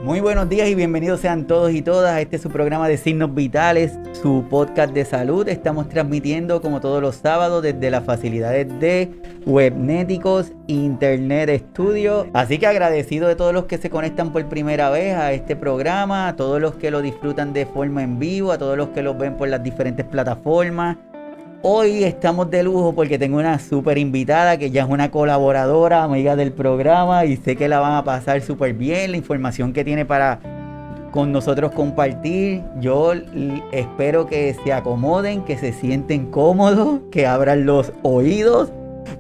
Muy buenos días y bienvenidos sean todos y todas a este su programa de Signos Vitales, su podcast de salud. Estamos transmitiendo como todos los sábados desde las facilidades de Webnéticos Internet Studio. Así que agradecido de todos los que se conectan por primera vez a este programa, a todos los que lo disfrutan de forma en vivo, a todos los que lo ven por las diferentes plataformas. Hoy estamos de lujo porque tengo una súper invitada que ya es una colaboradora, amiga del programa, y sé que la van a pasar súper bien, la información que tiene para con nosotros compartir. Yo espero que se acomoden, que se sienten cómodos, que abran los oídos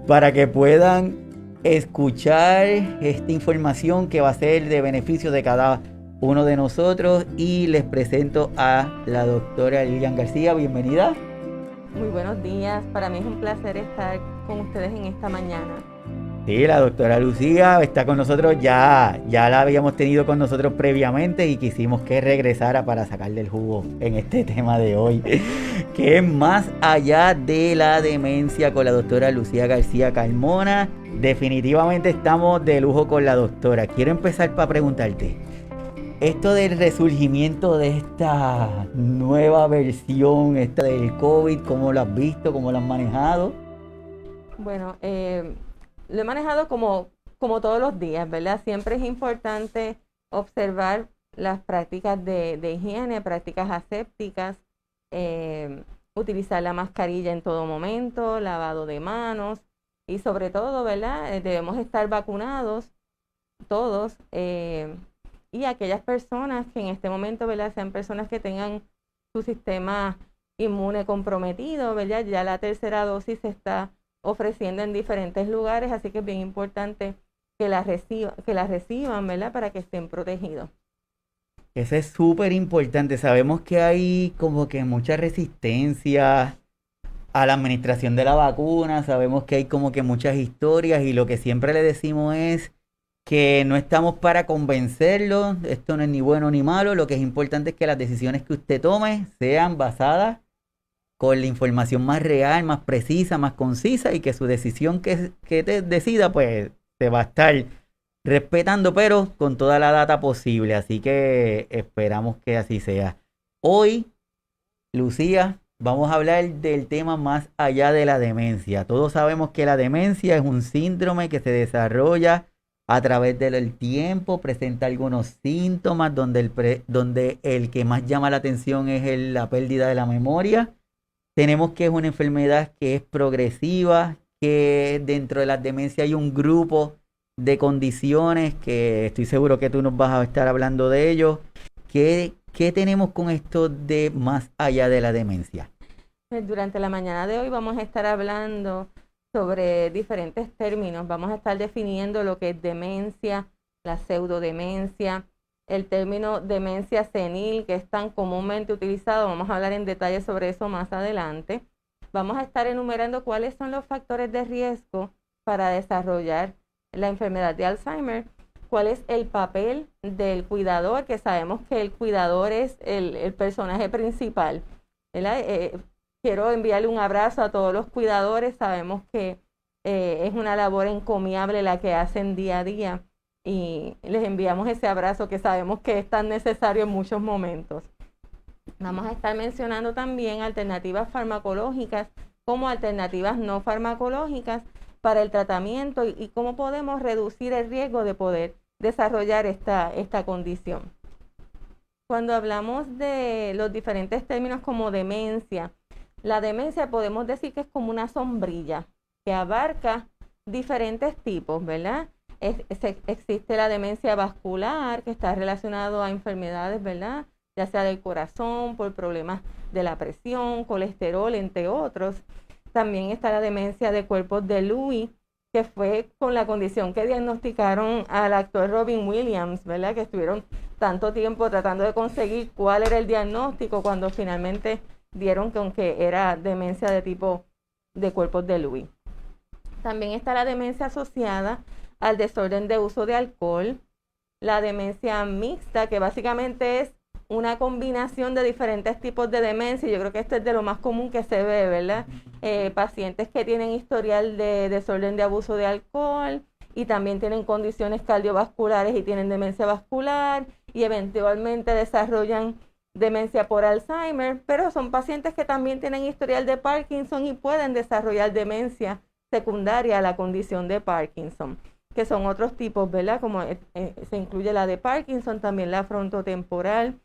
para que puedan escuchar esta información que va a ser de beneficio de cada uno de nosotros. Y les presento a la doctora Lilian García. Bienvenida. Muy buenos días, para mí es un placer estar con ustedes en esta mañana. Sí, la doctora Lucía está con nosotros, ya la habíamos tenido con nosotros previamente y quisimos que regresara para sacarle el jugo en este tema de hoy, que es más allá de la demencia con la doctora Lucía García Carmona. Definitivamente estamos de lujo con la doctora. Quiero empezar para preguntarte, esto del resurgimiento de esta nueva versión, esta del COVID, ¿cómo lo has visto? ¿Cómo lo has manejado? Bueno, lo he manejado como todos los días, ¿verdad? Siempre es importante observar las prácticas de higiene, prácticas asépticas, utilizar la mascarilla en todo momento, lavado de manos y sobre todo, ¿verdad? Debemos estar vacunados todos. Y aquellas personas que en este momento, ¿verdad?, sean personas que tengan su sistema inmune comprometido, ¿verdad? Ya la tercera dosis se está ofreciendo en diferentes lugares, así que es bien importante que la reciban, ¿verdad?, para que estén protegidos. Eso es súper importante. Sabemos que hay como que mucha resistencia a la administración de la vacuna, sabemos que hay como que muchas historias y lo que siempre le decimos es que no estamos para convencerlo, esto no es ni bueno ni malo, lo que es importante es que las decisiones que usted tome sean basadas con la información más real, más precisa, más concisa y que su decisión que te decida pues se va a estar respetando pero con toda la data posible, así que esperamos que así sea. Hoy, Lucía, vamos a hablar del tema más allá de la demencia. Todos sabemos que la demencia es un síndrome que se desarrolla a través del tiempo, presenta algunos síntomas donde el que más llama la atención es la pérdida de la memoria. Tenemos que es una enfermedad que es progresiva, que dentro de la demencia hay un grupo de condiciones que estoy seguro que tú nos vas a estar hablando de ellos. ¿Qué tenemos con esto de más allá de la demencia? Durante la mañana de hoy vamos a estar hablando sobre diferentes términos. Vamos a estar definiendo lo que es demencia, la pseudodemencia, el término demencia senil, que es tan comúnmente utilizado. Vamos a hablar en detalle sobre eso más adelante. Vamos a estar enumerando cuáles son los factores de riesgo para desarrollar la enfermedad de Alzheimer, cuál es el papel del cuidador, que sabemos que el cuidador es el personaje principal, ¿verdad? Quiero enviarle un abrazo a todos los cuidadores. Sabemos que es una labor encomiable la que hacen día a día y les enviamos ese abrazo que sabemos que es tan necesario en muchos momentos. Vamos a estar mencionando también alternativas farmacológicas como alternativas no farmacológicas para el tratamiento y cómo podemos reducir el riesgo de poder desarrollar esta condición. Cuando hablamos de los diferentes términos como demencia, la demencia podemos decir que es como una sombrilla que abarca diferentes tipos, ¿verdad? Existe la demencia vascular, que está relacionado a enfermedades, ¿verdad?, ya sea del corazón, por problemas de la presión, colesterol, entre otros. También está la demencia de cuerpos de Lewy, que fue con la condición que diagnosticaron al actor Robin Williams, ¿verdad?, que estuvieron tanto tiempo tratando de conseguir cuál era el diagnóstico cuando finalmente dieron con que era demencia de tipo de cuerpos de Lewy. También está la demencia asociada al desorden de uso de alcohol, la demencia mixta, que básicamente es una combinación de diferentes tipos de demencia. Yo creo que esto es de lo más común que se ve, ¿verdad? Pacientes que tienen historial de desorden de abuso de alcohol y también tienen condiciones cardiovasculares y tienen demencia vascular y eventualmente desarrollan demencia por Alzheimer, pero son pacientes que también tienen historial de Parkinson y pueden desarrollar demencia secundaria a la condición de Parkinson, que son otros tipos, ¿verdad? Como se incluye la de Parkinson, también la frontotemporal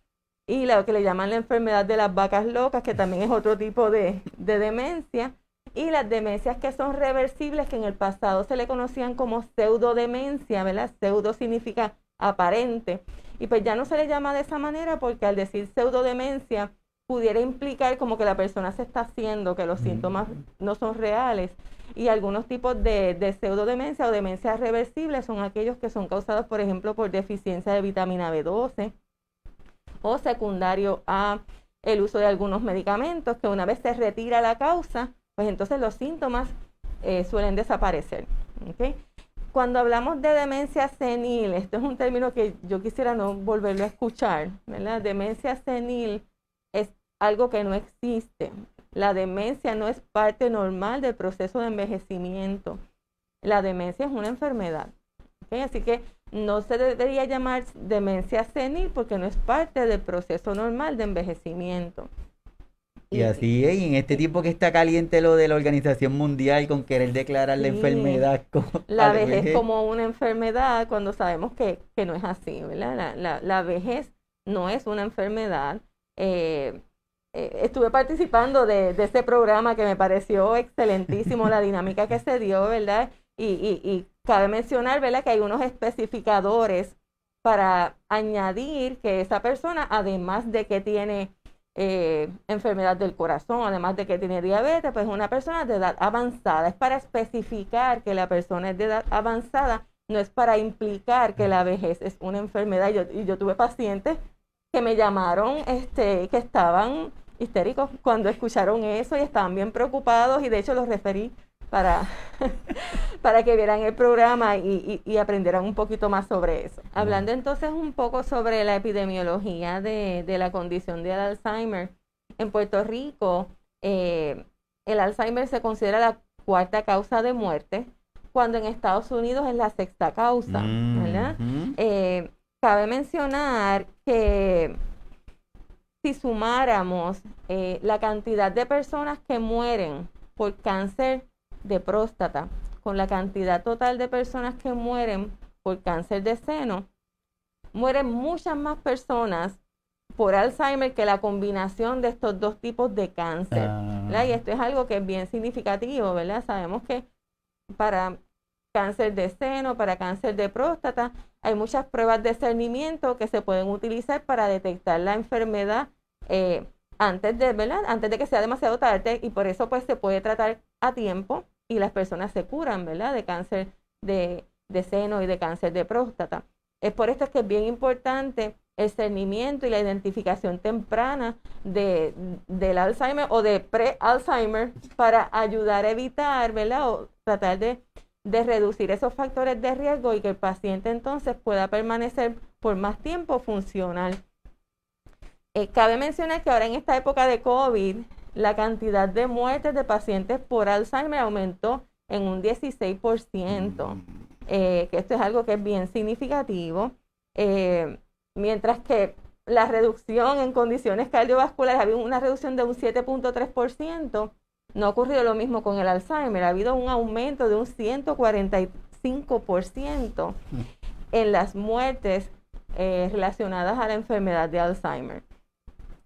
y la que le llaman la enfermedad de las vacas locas, que también es otro tipo de demencia, y las demencias que son reversibles, que en el pasado se le conocían como pseudodemencia, ¿verdad? Pseudo significa aparente, y pues ya no se le llama de esa manera porque al decir pseudodemencia pudiera implicar como que la persona se está haciendo, que los síntomas no son reales. Y algunos tipos de pseudodemencia o demencias reversibles son aquellos que son causados, por ejemplo, por deficiencia de vitamina B12 o secundario a el uso de algunos medicamentos, que una vez se retira la causa, pues entonces los síntomas suelen desaparecer. ¿Okay? Cuando hablamos de demencia senil, esto es un término que yo quisiera no volverlo a escuchar, ¿verdad? Demencia senil es algo que no existe. La demencia no es parte normal del proceso de envejecimiento. La demencia es una enfermedad. ¿Okay? Así que no se debería llamar demencia senil porque no es parte del proceso normal de envejecimiento. Y así es, y en este tiempo que está caliente lo de la Organización Mundial con querer declarar la enfermedad como la vejez como una enfermedad, cuando sabemos que no es así, ¿verdad? La vejez no es una enfermedad. Estuve participando de ese programa que me pareció excelentísimo, la dinámica que se dio, ¿verdad? Y cabe mencionar, ¿verdad?, que hay unos especificadores para añadir que esa persona, además de que tiene enfermedad del corazón, además de que tiene diabetes, pues es una persona de edad avanzada. Es para especificar que la persona es de edad avanzada, no es para implicar que la vejez es una enfermedad. Yo tuve pacientes que me llamaron que estaban histéricos cuando escucharon eso y estaban bien preocupados, y de hecho los referí para, para que vieran el programa y aprendieran un poquito más sobre eso. Hablando entonces un poco sobre la epidemiología de la condición de Alzheimer, en Puerto Rico el Alzheimer se considera la cuarta causa de muerte, cuando en Estados Unidos es la sexta causa, ¿verdad? Cabe mencionar que si sumáramos la cantidad de personas que mueren por cáncer de próstata con la cantidad total de personas que mueren por cáncer de seno, mueren muchas más personas por Alzheimer que la combinación de estos dos tipos de cáncer, ¿verdad? Y esto es algo que es bien significativo, ¿verdad? Sabemos que para cáncer de seno, para cáncer de próstata, hay muchas pruebas de discernimiento que se pueden utilizar para detectar la enfermedad antes de que sea demasiado tarde, y por eso pues se puede tratar a tiempo y las personas se curan, ¿verdad?, de cáncer de seno y de cáncer de próstata. Es por esto que es bien importante el discernimiento y la identificación temprana del Alzheimer o de pre-Alzheimer para ayudar a evitar, ¿verdad?, o tratar de reducir esos factores de riesgo y que el paciente entonces pueda permanecer por más tiempo funcional. Cabe mencionar que ahora en esta época de COVID, la cantidad de muertes de pacientes por Alzheimer aumentó en un 16%, que esto es algo que es bien significativo, mientras que la reducción en condiciones cardiovasculares, ha habido una reducción de un 7.3%, no ha ocurrido lo mismo con el Alzheimer, ha habido un aumento de un 145% en las muertes relacionadas a la enfermedad de Alzheimer.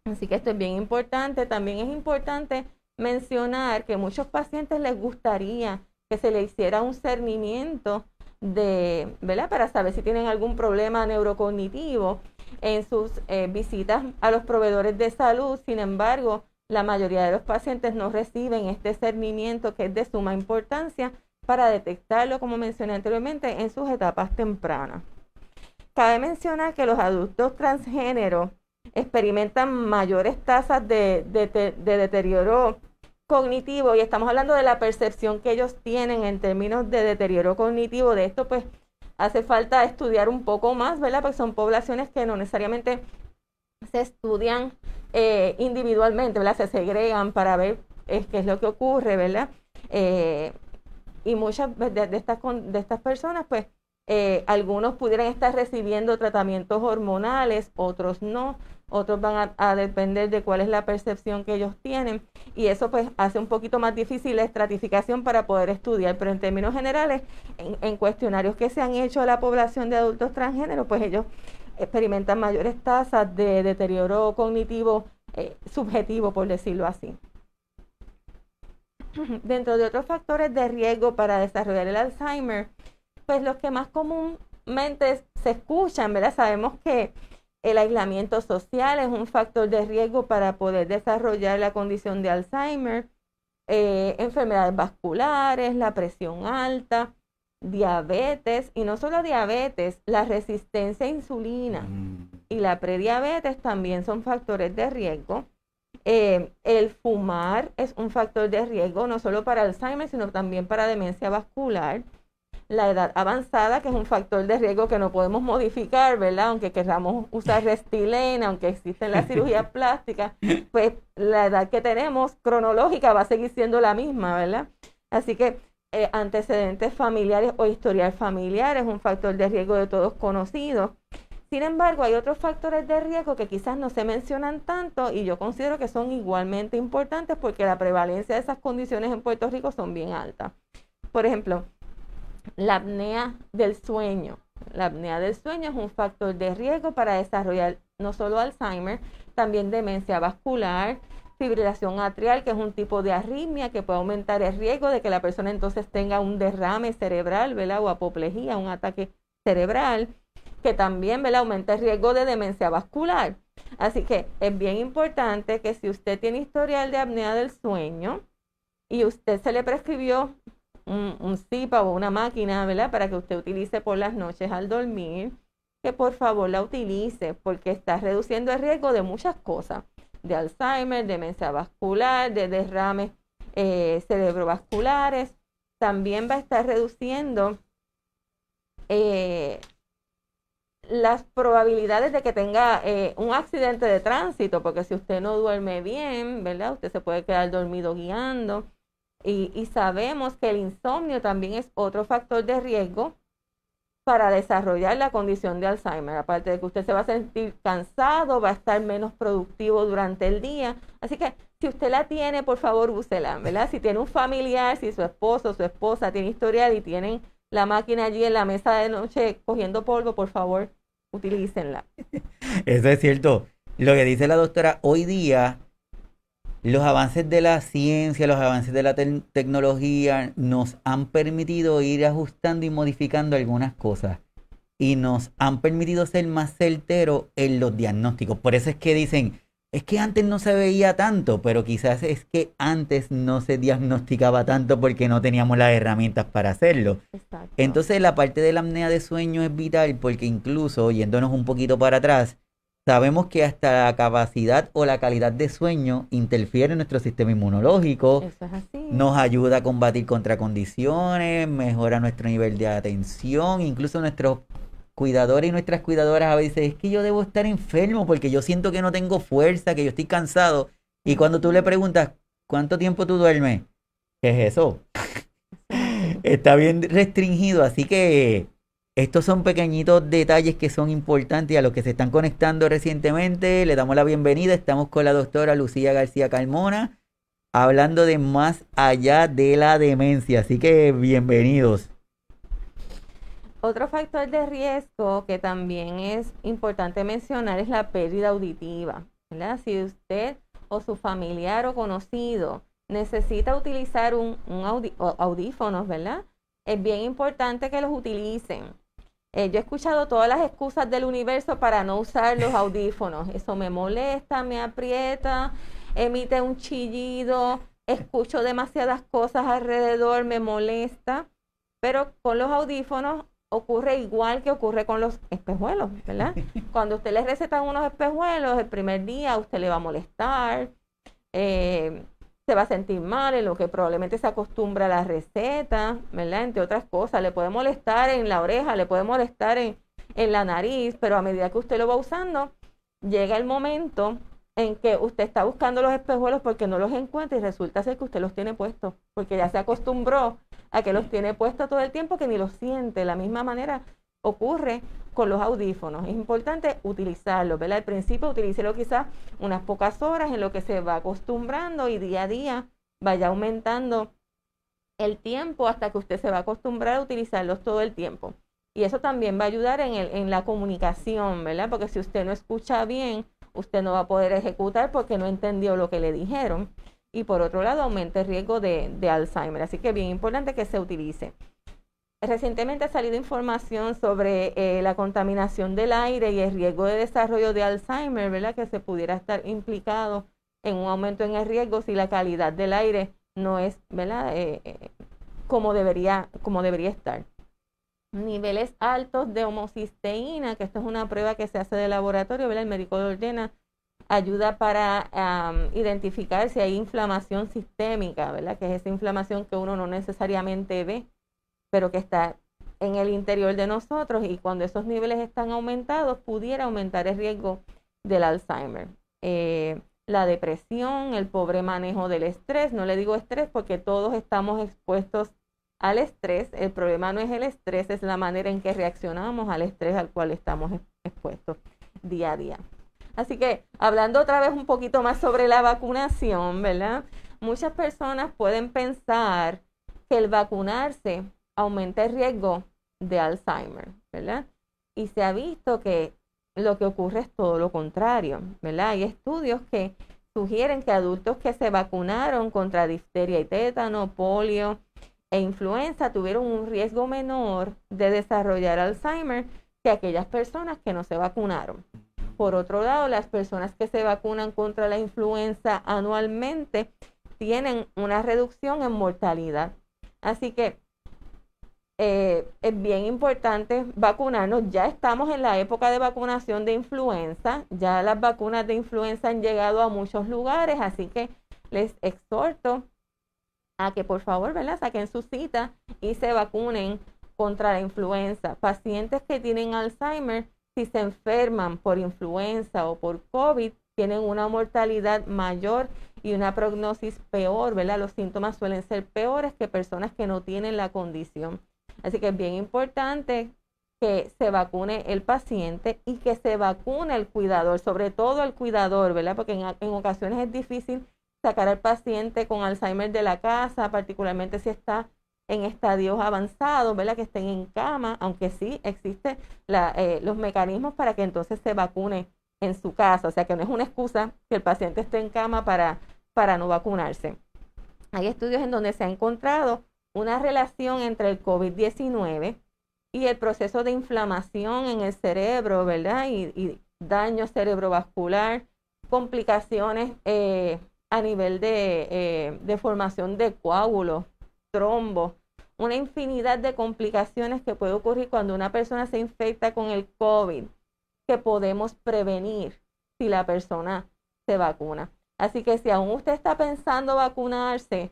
Así que esto es bien importante. También es importante mencionar que a muchos pacientes les gustaría que se le hiciera un cernimiento ¿verdad?, para saber si tienen algún problema neurocognitivo en sus visitas a los proveedores de salud. Sin embargo, la mayoría de los pacientes no reciben este cernimiento, que es de suma importancia para detectarlo, como mencioné anteriormente, en sus etapas tempranas. Cabe mencionar que los adultos transgénero experimentan mayores tasas de deterioro cognitivo, y estamos hablando de la percepción que ellos tienen en términos de deterioro cognitivo. De esto pues hace falta estudiar un poco más, ¿verdad?, porque son poblaciones que no necesariamente se estudian individualmente, ¿verdad?, se segregan para ver qué es lo que ocurre, ¿verdad? Y muchas de estas personas pues Algunos pudieran estar recibiendo tratamientos hormonales, otros no. Otros van a depender de cuál es la percepción que ellos tienen y eso pues hace un poquito más difícil la estratificación para poder estudiar, pero en términos generales, en cuestionarios que se han hecho a la población de adultos transgénero, pues ellos experimentan mayores tasas de deterioro cognitivo subjetivo, por decirlo así. Dentro de otros factores de riesgo para desarrollar el Alzheimer, pues los que más comúnmente se escuchan, ¿verdad? Sabemos que el aislamiento social es un factor de riesgo para poder desarrollar la condición de Alzheimer, enfermedades vasculares, la presión alta, diabetes, y no solo diabetes, la resistencia a insulina y la prediabetes también son factores de riesgo. El fumar es un factor de riesgo no solo para Alzheimer, sino también para demencia vascular. La edad avanzada, que es un factor de riesgo que no podemos modificar, ¿verdad? Aunque queramos usar Restilena, aunque existen las cirugías plásticas, pues la edad que tenemos cronológica va a seguir siendo la misma, ¿verdad? Así que antecedentes familiares o historial familiar es un factor de riesgo de todos conocidos. Sin embargo, hay otros factores de riesgo que quizás no se mencionan tanto y yo considero que son igualmente importantes porque la prevalencia de esas condiciones en Puerto Rico son bien altas. Por ejemplo, la apnea del sueño. La apnea del sueño es un factor de riesgo para desarrollar no solo Alzheimer, también demencia vascular, fibrilación atrial, que es un tipo de arritmia que puede aumentar el riesgo de que la persona entonces tenga un derrame cerebral, ¿verdad? O apoplejía, un ataque cerebral, que también, ¿verdad? Aumenta el riesgo de demencia vascular. Así que es bien importante que si usted tiene historial de apnea del sueño y usted se le prescribió un CPAP o una máquina, ¿verdad? Para que usted utilice por las noches al dormir, que por favor la utilice porque está reduciendo el riesgo de muchas cosas, de Alzheimer, demencia vascular, de derrames cerebrovasculares. También va a estar reduciendo las probabilidades de que tenga un accidente de tránsito, porque si usted no duerme bien, ¿verdad? Usted se puede quedar dormido guiando. Y sabemos que el insomnio también es otro factor de riesgo para desarrollar la condición de Alzheimer. Aparte de que usted se va a sentir cansado, va a estar menos productivo durante el día. Así que si usted la tiene, por favor, úsela, ¿verdad? Si tiene un familiar, si su esposo o su esposa tiene historial y tienen la máquina allí en la mesa de noche cogiendo polvo, por favor, utilícenla. Eso es cierto. Lo que dice la doctora, hoy día los avances de la ciencia, los avances de la tecnología nos han permitido ir ajustando y modificando algunas cosas y nos han permitido ser más certeros en los diagnósticos. Por eso es que dicen, es que antes no se veía tanto, pero quizás es que antes no se diagnosticaba tanto porque no teníamos las herramientas para hacerlo. Exacto. Entonces la parte de la apnea de sueño es vital porque incluso, yéndonos un poquito para atrás, sabemos que hasta la capacidad o la calidad de sueño interfiere en nuestro sistema inmunológico, Eso es así. nos ayuda a combatir contra condiciones, mejora nuestro nivel de atención, incluso nuestros cuidadores y nuestras cuidadoras a veces es que yo debo estar enfermo porque yo siento que no tengo fuerza, que yo estoy cansado. Y cuando tú le preguntas, ¿cuánto tiempo tú duermes? ¿Qué es eso? Está bien restringido, así que estos son pequeñitos detalles que son importantes y a los que se están conectando recientemente. Le damos la bienvenida. Estamos con la doctora Lucía García Carmona hablando de más allá de la demencia. Así que bienvenidos. Otro factor de riesgo que también es importante mencionar es la pérdida auditiva, ¿verdad? Si usted o su familiar o conocido necesita utilizar audífonos, ¿verdad? Es bien importante que los utilicen. Yo he escuchado todas las excusas del universo para no usar los audífonos. Eso me molesta, me aprieta, emite un chillido, escucho demasiadas cosas alrededor, me molesta. Pero con los audífonos ocurre igual que ocurre con los espejuelos, ¿verdad? Cuando usted le recetan unos espejuelos, el primer día a usted le va a molestar, se va a sentir mal, en lo que probablemente se acostumbra a la receta, ¿verdad? Entre otras cosas, le puede molestar en la oreja, le puede molestar en la nariz, pero a medida que usted lo va usando, llega el momento en que usted está buscando los espejuelos porque no los encuentra y resulta ser que usted los tiene puestos, porque ya se acostumbró a que los tiene puestos todo el tiempo que ni los siente. De la misma manera ocurre con los audífonos. Es importante utilizarlos, ¿verdad? Al principio utilícelo quizás unas pocas horas en lo que se va acostumbrando y día a día vaya aumentando el tiempo hasta que usted se va a acostumbrar a utilizarlos todo el tiempo. Y eso también va a ayudar en la comunicación, ¿verdad? Porque si usted no escucha bien, usted no va a poder ejecutar porque no entendió lo que le dijeron. Y por otro lado, aumenta el riesgo de Alzheimer. Así que es bien importante que se utilice. Recientemente ha salido información sobre la contaminación del aire y el riesgo de desarrollo de Alzheimer, ¿verdad? Que se pudiera estar implicado en un aumento en el riesgo si la calidad del aire no es, ¿verdad? Como debería estar. Niveles altos de homocisteína, que esto es una prueba que se hace de laboratorio, ¿verdad? El médico lo ordena, ayuda para identificar si hay inflamación sistémica, ¿verdad? Que es esa inflamación que uno no necesariamente ve, pero que está en el interior de nosotros, y cuando esos niveles están aumentados, pudiera aumentar el riesgo del Alzheimer. La depresión, el pobre manejo del estrés, no le digo estrés porque todos estamos expuestos al estrés. El problema no es el estrés, es la manera en que reaccionamos al estrés al cual estamos expuestos día a día. Así que, hablando otra vez un poquito más sobre la vacunación, ¿verdad? Muchas personas pueden pensar que el vacunarse aumenta el riesgo de Alzheimer, ¿verdad? Y se ha visto que lo que ocurre es todo lo contrario, ¿verdad? Hay estudios que sugieren que adultos que se vacunaron contra difteria y tétano, polio e influenza tuvieron un riesgo menor de desarrollar Alzheimer que aquellas personas que no se vacunaron. Por otro lado, las personas que se vacunan contra la influenza anualmente tienen una reducción en mortalidad. Así que es bien importante vacunarnos. Ya estamos en la época de vacunación de influenza. Ya las vacunas de influenza han llegado a muchos lugares, así que les exhorto a que por favor, ¿verdad?, saquen su cita y se vacunen contra la influenza. Pacientes que tienen Alzheimer, si se enferman por influenza o por COVID, tienen una mortalidad mayor y una prognosis peor, ¿verdad? Los síntomas suelen ser peores que personas que no tienen la condición. Así que es bien importante que se vacune el paciente y que se vacune el cuidador, sobre todo el cuidador, ¿verdad? Porque en ocasiones es difícil sacar al paciente con Alzheimer de la casa, particularmente si está en estadios avanzados, ¿verdad? Que estén en cama, aunque sí existen los mecanismos para que entonces se vacune en su casa. O sea que no es una excusa que el paciente esté en cama para no vacunarse. Hay estudios en donde se ha encontrado una relación entre el COVID-19 y el proceso de inflamación en el cerebro, ¿verdad? Y daño cerebrovascular, complicaciones a nivel de formación de coágulos, trombos, una infinidad de complicaciones que puede ocurrir cuando una persona se infecta con el COVID, que podemos prevenir si la persona se vacuna. Así que si aún usted está pensando vacunarse,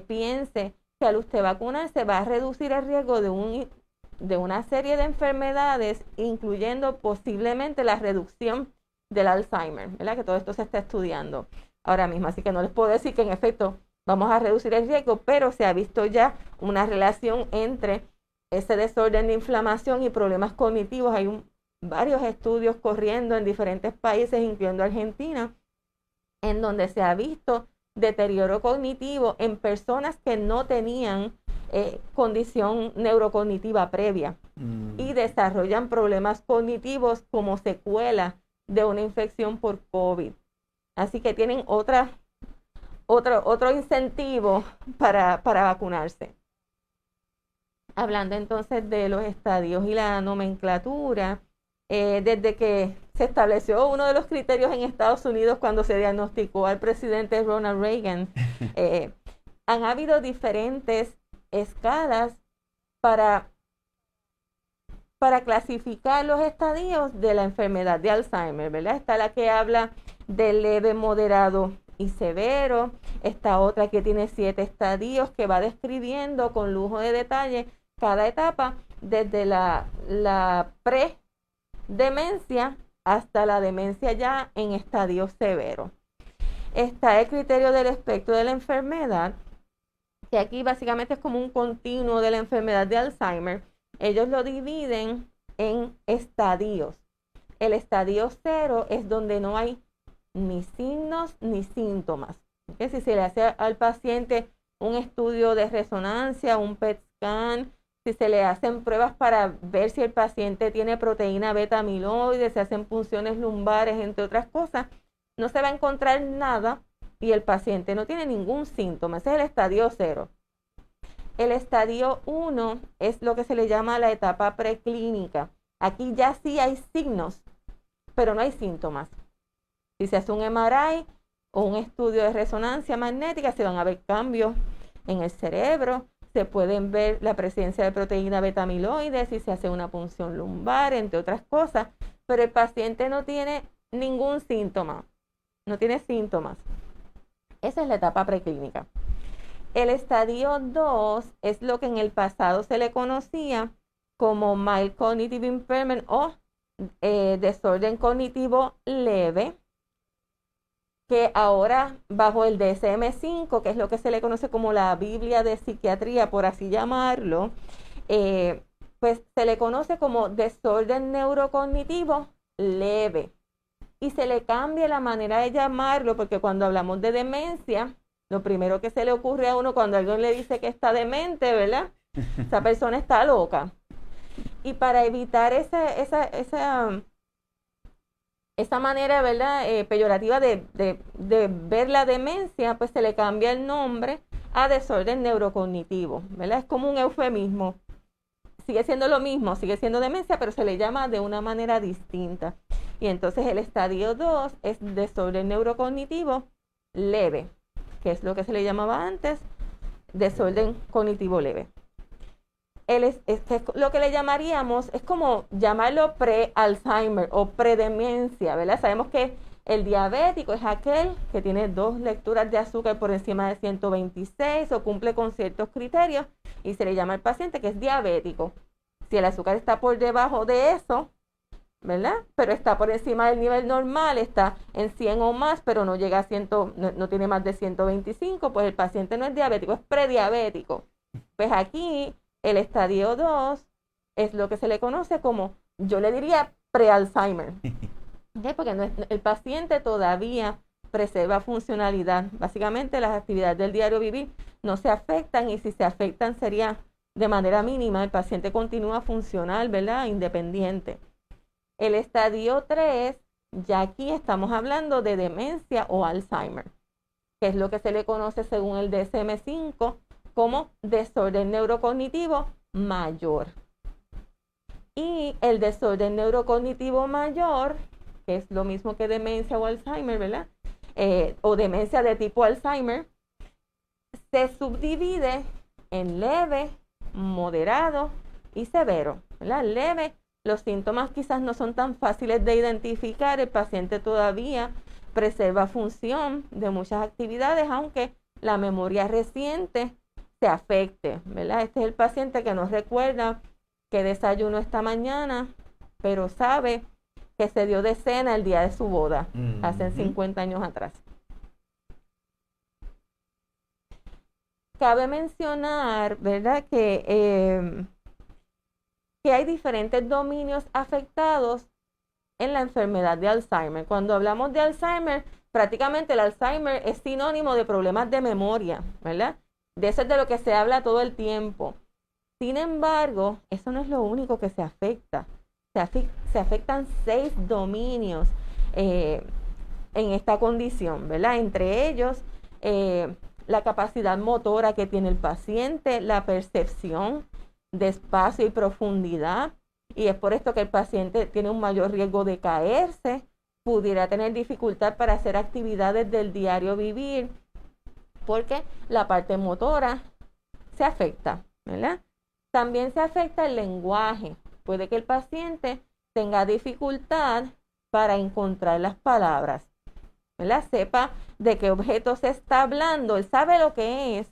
piense que al usted vacunarse va a reducir el riesgo de una serie de enfermedades, incluyendo posiblemente la reducción del Alzheimer, ¿verdad? Que todo esto se está estudiando ahora mismo. Así que no les puedo decir que en efecto vamos a reducir el riesgo, pero se ha visto ya una relación entre ese desorden de inflamación y problemas cognitivos. Hay varios estudios corriendo en diferentes países, incluyendo Argentina, en donde se ha visto deterioro cognitivo en personas que no tenían condición neurocognitiva previa y desarrollan problemas cognitivos como secuela de una infección por COVID. Así que tienen otro incentivo para vacunarse. Hablando entonces de los estadios y la nomenclatura, desde que se estableció uno de los criterios en Estados Unidos cuando se diagnosticó al presidente Ronald Reagan, han habido diferentes escalas para clasificar los estadios de la enfermedad de Alzheimer, ¿verdad? Está la que habla de leve, moderado y severo. Está otra que tiene 7 estadios que va describiendo con lujo de detalle cada etapa, desde la pre-demencia hasta la demencia ya en estadio severo. Está el criterio del espectro de la enfermedad, que aquí básicamente es como un continuo de la enfermedad de Alzheimer. Ellos lo dividen en estadios. El estadio 0 es donde no hay ni signos ni síntomas. ¿Okay? Si se le hace al paciente un estudio de resonancia, un PET scan, si se le hacen pruebas para ver si el paciente tiene proteína beta amiloide, se hacen punciones lumbares, entre otras cosas, no se va a encontrar nada y el paciente no tiene ningún síntoma. Ese es el estadio 0. El estadio 1 es lo que se le llama la etapa preclínica. Aquí ya sí hay signos, pero no hay síntomas. Si se hace un MRI o un estudio de resonancia magnética, se van a ver cambios en el cerebro, se pueden ver la presencia de proteína beta amiloide, si se hace una punción lumbar, entre otras cosas, pero el paciente no tiene ningún síntoma, no tiene síntomas. Esa es la etapa preclínica. El estadio 2 es lo que en el pasado se le conocía como mild cognitive impairment o desorden cognitivo leve, que ahora bajo el DSM-5, que es lo que se le conoce como la Biblia de psiquiatría, por así llamarlo, pues se le conoce como desorden neurocognitivo leve. Y se le cambia la manera de llamarlo, porque cuando hablamos de demencia, lo primero que se le ocurre a uno cuando alguien le dice que está demente, ¿verdad? Esa persona está loca. Y para evitar esa manera, ¿verdad? Peyorativa de ver la demencia, pues se le cambia el nombre a desorden neurocognitivo, ¿verdad? Es como un eufemismo. Sigue siendo lo mismo, sigue siendo demencia, pero se le llama de una manera distinta. Y entonces el estadio 2 es desorden neurocognitivo leve, que es lo que se le llamaba antes desorden cognitivo leve. Es lo que le llamaríamos, es como llamarlo pre-Alzheimer o predemencia, ¿verdad? Sabemos que el diabético es aquel que tiene 2 lecturas de azúcar por encima de 126 o cumple con ciertos criterios y se le llama al paciente que es diabético. Si el azúcar está por debajo de eso, ¿verdad? Pero está por encima del nivel normal, está en 100 o más, pero no llega a 100, no tiene más de 125, pues el paciente no es diabético, es prediabético. Pues aquí el estadio 2 es lo que se le conoce como, yo le diría pre-Alzheimer, ¿okay? Porque el paciente todavía preserva funcionalidad. Básicamente las actividades del diario vivir no se afectan y si se afectan sería de manera mínima. El paciente continúa funcional, ¿verdad? Independiente. El estadio 3, ya aquí estamos hablando de demencia o Alzheimer, que es lo que se le conoce según el DSM-5 como desorden neurocognitivo mayor. Y el desorden neurocognitivo mayor, que es lo mismo que demencia o Alzheimer, ¿verdad? O demencia de tipo Alzheimer, se subdivide en leve, moderado y severo, ¿verdad? Leve, los síntomas quizás no son tan fáciles de identificar, el paciente todavía preserva función de muchas actividades, aunque la memoria reciente se afecte, ¿verdad? Este es el paciente que no recuerda que desayunó esta mañana, pero sabe que se dio de cena el día de su boda, hace 50 años atrás. Cabe mencionar, ¿verdad?, que hay diferentes dominios afectados en la enfermedad de Alzheimer. Cuando hablamos de Alzheimer, prácticamente el Alzheimer es sinónimo de problemas de memoria, ¿verdad? De eso es de lo que se habla todo el tiempo. Sin embargo, eso no es lo único que se afecta. Se afectan 6 dominios en esta condición, ¿verdad? Entre ellos, la capacidad motora que tiene el paciente, la percepción de espacio y profundidad, y es por esto que el paciente tiene un mayor riesgo de caerse, pudiera tener dificultad para hacer actividades del diario vivir, porque la parte motora se afecta, ¿verdad? También se afecta el lenguaje. Puede que el paciente tenga dificultad para encontrar las palabras, ¿verdad? Sepa de qué objeto se está hablando, él sabe lo que es,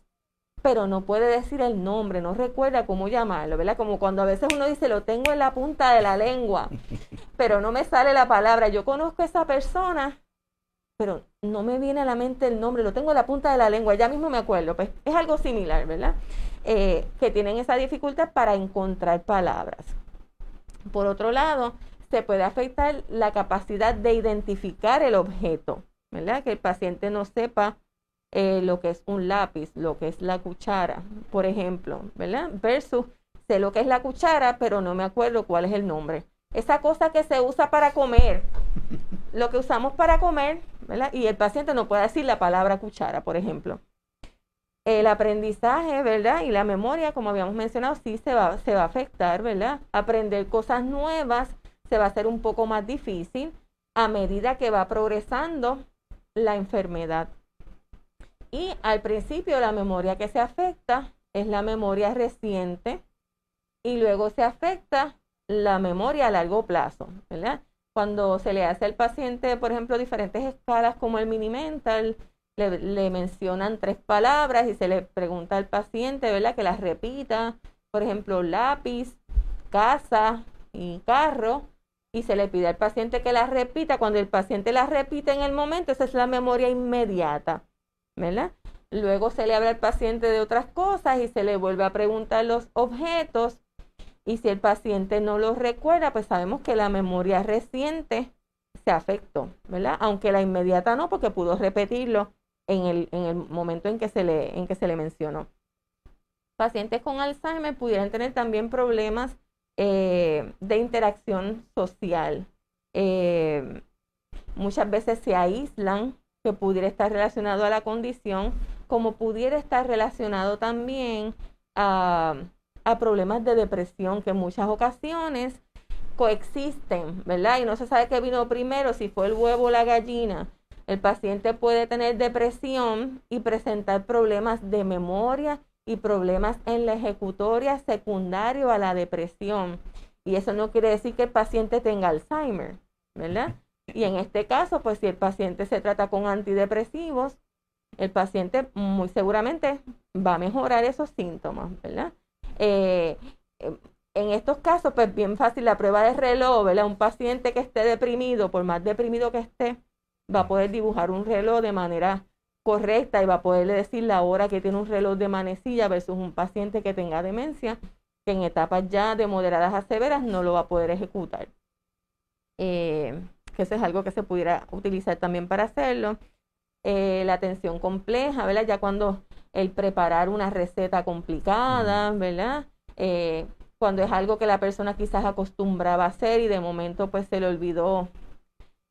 pero no puede decir el nombre, no recuerda cómo llamarlo, ¿verdad? Como cuando a veces uno dice, lo tengo en la punta de la lengua, pero no me sale la palabra. Yo conozco a esa persona, pero no me viene a la mente el nombre, lo tengo en la punta de la lengua, ya mismo me acuerdo. Pues es algo similar, ¿verdad? Que tienen esa dificultad para encontrar palabras. Por otro lado, se puede afectar la capacidad de identificar el objeto, ¿verdad? Que el paciente no sepa lo que es un lápiz, lo que es la cuchara, por ejemplo, ¿verdad? Versus sé lo que es la cuchara, pero no me acuerdo cuál es el nombre. Esa cosa que se usa para comer, lo que usamos para comer, ¿verdad? Y el paciente no puede decir la palabra cuchara, por ejemplo. El aprendizaje, ¿verdad? Y la memoria, como habíamos mencionado, sí se va a afectar, ¿verdad? Aprender cosas nuevas se va a hacer un poco más difícil a medida que va progresando la enfermedad. Y al principio la memoria que se afecta es la memoria reciente y luego se afecta la memoria a largo plazo, ¿verdad? Cuando se le hace al paciente, por ejemplo, diferentes escalas como el mini mental, le mencionan 3 palabras y se le pregunta al paciente, ¿verdad? Que las repita, por ejemplo, lápiz, casa y carro, y se le pide al paciente que las repita. Cuando el paciente las repite en el momento, esa es la memoria inmediata, ¿verdad? Luego se le habla al paciente de otras cosas y se le vuelve a preguntar los objetos, y si el paciente no los recuerda, pues sabemos que la memoria reciente se afectó, ¿verdad? Aunque la inmediata no, porque pudo repetirlo en el momento en que se le mencionó. Pacientes con Alzheimer pudieran tener también problemas de interacción social. Muchas veces se aíslan, que pudiera estar relacionado a la condición, como pudiera estar relacionado también a problemas de depresión, que en muchas ocasiones coexisten, ¿verdad? Y no se sabe qué vino primero, si fue el huevo o la gallina. El paciente puede tener depresión y presentar problemas de memoria y problemas en la ejecutoria secundario a la depresión. Y eso no quiere decir que el paciente tenga Alzheimer, ¿verdad? Y en este caso, pues si el paciente se trata con antidepresivos, el paciente muy seguramente va a mejorar esos síntomas, ¿verdad? En estos casos, pues bien fácil la prueba de reloj, ¿verdad? Un paciente que esté deprimido, por más deprimido que esté, va a poder dibujar un reloj de manera correcta y va a poderle decir la hora que tiene un reloj de manecilla versus un paciente que tenga demencia, que en etapas ya de moderadas a severas no lo va a poder ejecutar. Que eso es algo que se pudiera utilizar también para hacerlo. La atención compleja, ¿verdad? Ya cuando el preparar una receta complicada, ¿verdad? Cuando es algo que la persona quizás acostumbraba a hacer y de momento pues se le olvidó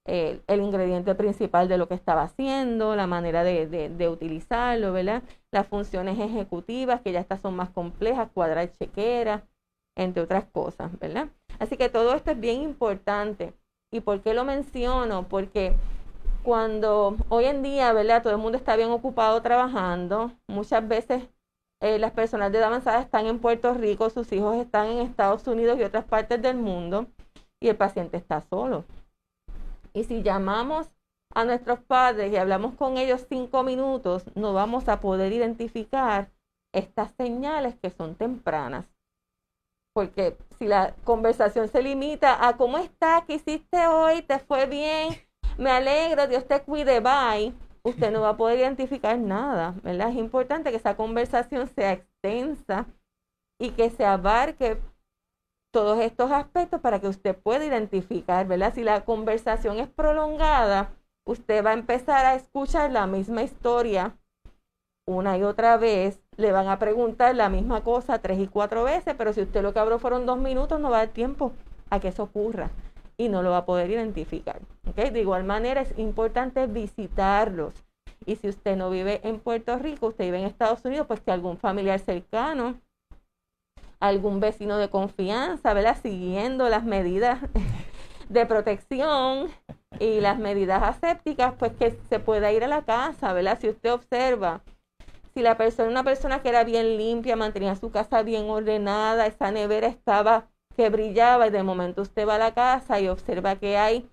el ingrediente principal de lo que estaba haciendo, la manera de utilizarlo, ¿verdad? Las funciones ejecutivas, que ya estas son más complejas, cuadrar chequera, entre otras cosas, ¿verdad? Así que todo esto es bien importante. ¿Y por qué lo menciono? Porque cuando hoy en día, ¿verdad? Todo el mundo está bien ocupado trabajando, muchas veces las personas de edad avanzada están en Puerto Rico, sus hijos están en Estados Unidos y otras partes del mundo, y el paciente está solo. Y si llamamos a nuestros padres y hablamos con ellos 5 minutos, no vamos a poder identificar estas señales que son tempranas. Porque si la conversación se limita a ¿cómo estás? ¿Qué hiciste hoy? ¿Te fue bien? Me alegro, Dios te cuide, bye. Usted no va a poder identificar nada, ¿verdad? Es importante que esa conversación sea extensa y que se abarque todos estos aspectos para que usted pueda identificar, ¿verdad? Si la conversación es prolongada, usted va a empezar a escuchar la misma historia una y otra vez, le van a preguntar la misma cosa 3 y 4 veces, pero si usted lo que habló fueron 2 minutos, no va a dar tiempo a que eso ocurra y no lo va a poder identificar, ¿okay? De igual manera, es importante visitarlos. Y si usted no vive en Puerto Rico, usted vive en Estados Unidos, pues que algún familiar cercano, algún vecino de confianza, ¿verdad? Siguiendo las medidas de protección y las medidas asépticas, pues que se pueda ir a la casa, ¿verdad? Si usted observa, si la persona, una persona que era bien limpia, mantenía su casa bien ordenada, esa nevera estaba que brillaba y de momento usted va a la casa y observa que hay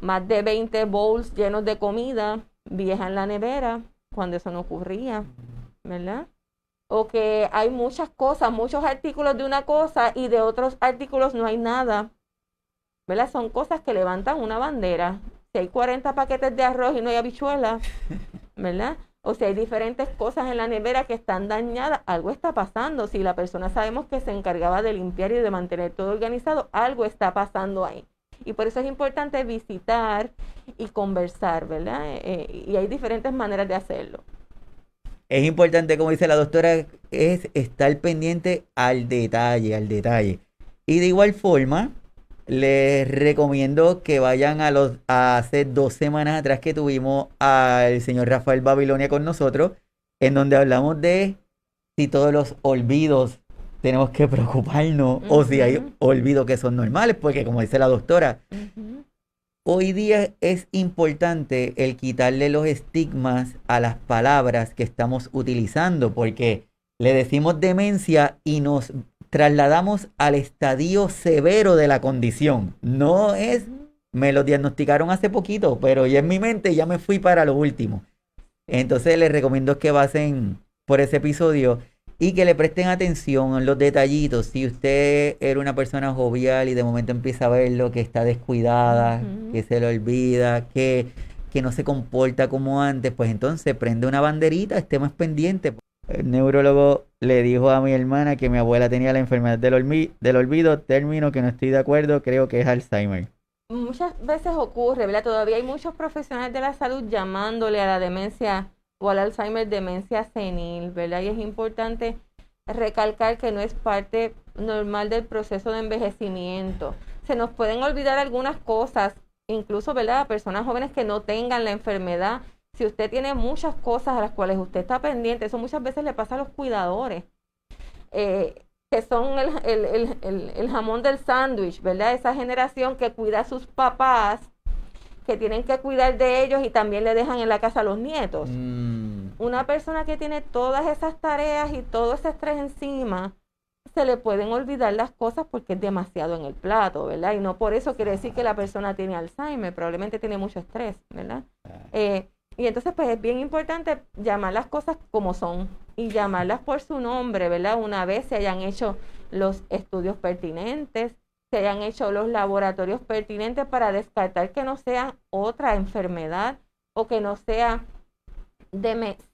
más de 20 bowls llenos de comida vieja en la nevera, cuando eso no ocurría, ¿verdad? O que hay muchas cosas, muchos artículos de una cosa y de otros artículos no hay nada, ¿verdad? Son cosas que levantan una bandera. Si hay 40 paquetes de arroz y no hay habichuelas, ¿verdad? o si hay diferentes cosas en la nevera que están dañadas, algo está pasando. Si la persona sabemos que se encargaba de limpiar y de mantener todo organizado, algo está pasando ahí. Y por eso es importante visitar y conversar, ¿verdad? Y hay diferentes maneras de hacerlo. Es importante, como dice la doctora, es estar pendiente al detalle, al detalle. Y de igual forma, les recomiendo que vayan a hace 2 semanas atrás que tuvimos al señor Rafael Babilonia con nosotros, en donde hablamos de si todos los olvidos tenemos que preocuparnos o si hay Ujú, olvidos que son normales, porque como dice la doctora, ujú, hoy día es importante el quitarle los estigmas a las palabras que estamos utilizando, porque le decimos demencia y nos trasladamos al estadio severo de la condición. No es, ujú. me lo diagnosticaron hace poquito, pero ya en mi mente ya me fui para lo último. Sí. Entonces les recomiendo que pasen por ese episodio y que le presten atención a los detallitos. Si usted era una persona jovial y de momento empieza a ver lo que está descuidada, que Ujú. se le olvida, que no se comporta como antes, pues entonces prende una banderita, esté más pendiente. El neurólogo le dijo a mi hermana que mi abuela tenía la enfermedad del olvido, término que no estoy de acuerdo, creo que es Alzheimer. Muchas veces ocurre, ¿verdad? Todavía hay muchos profesionales de la salud llamándole a la demencia o al Alzheimer demencia senil, ¿verdad? Y es importante recalcar que no es parte normal del proceso de envejecimiento. Se nos pueden olvidar algunas cosas, incluso, ¿verdad? A personas jóvenes que no tengan la enfermedad. Si usted tiene muchas cosas a las cuales usted está pendiente, eso muchas veces le pasa a los cuidadores. Que son el jamón del sándwich, ¿verdad? Esa generación que cuida a sus papás, que tienen que cuidar de ellos y también le dejan en la casa a los nietos. Mm, Una persona que tiene todas esas tareas y todo ese estrés encima, se le pueden olvidar las cosas porque es demasiado en el plato, ¿verdad? Y no por eso quiere decir que la persona tiene Alzheimer, probablemente tiene mucho estrés, ¿verdad? Y entonces pues es bien importante llamar las cosas como son y llamarlas por su nombre, ¿verdad? Una vez se hayan hecho los estudios pertinentes, se hayan hecho los laboratorios pertinentes para descartar que no sea otra enfermedad o que no sea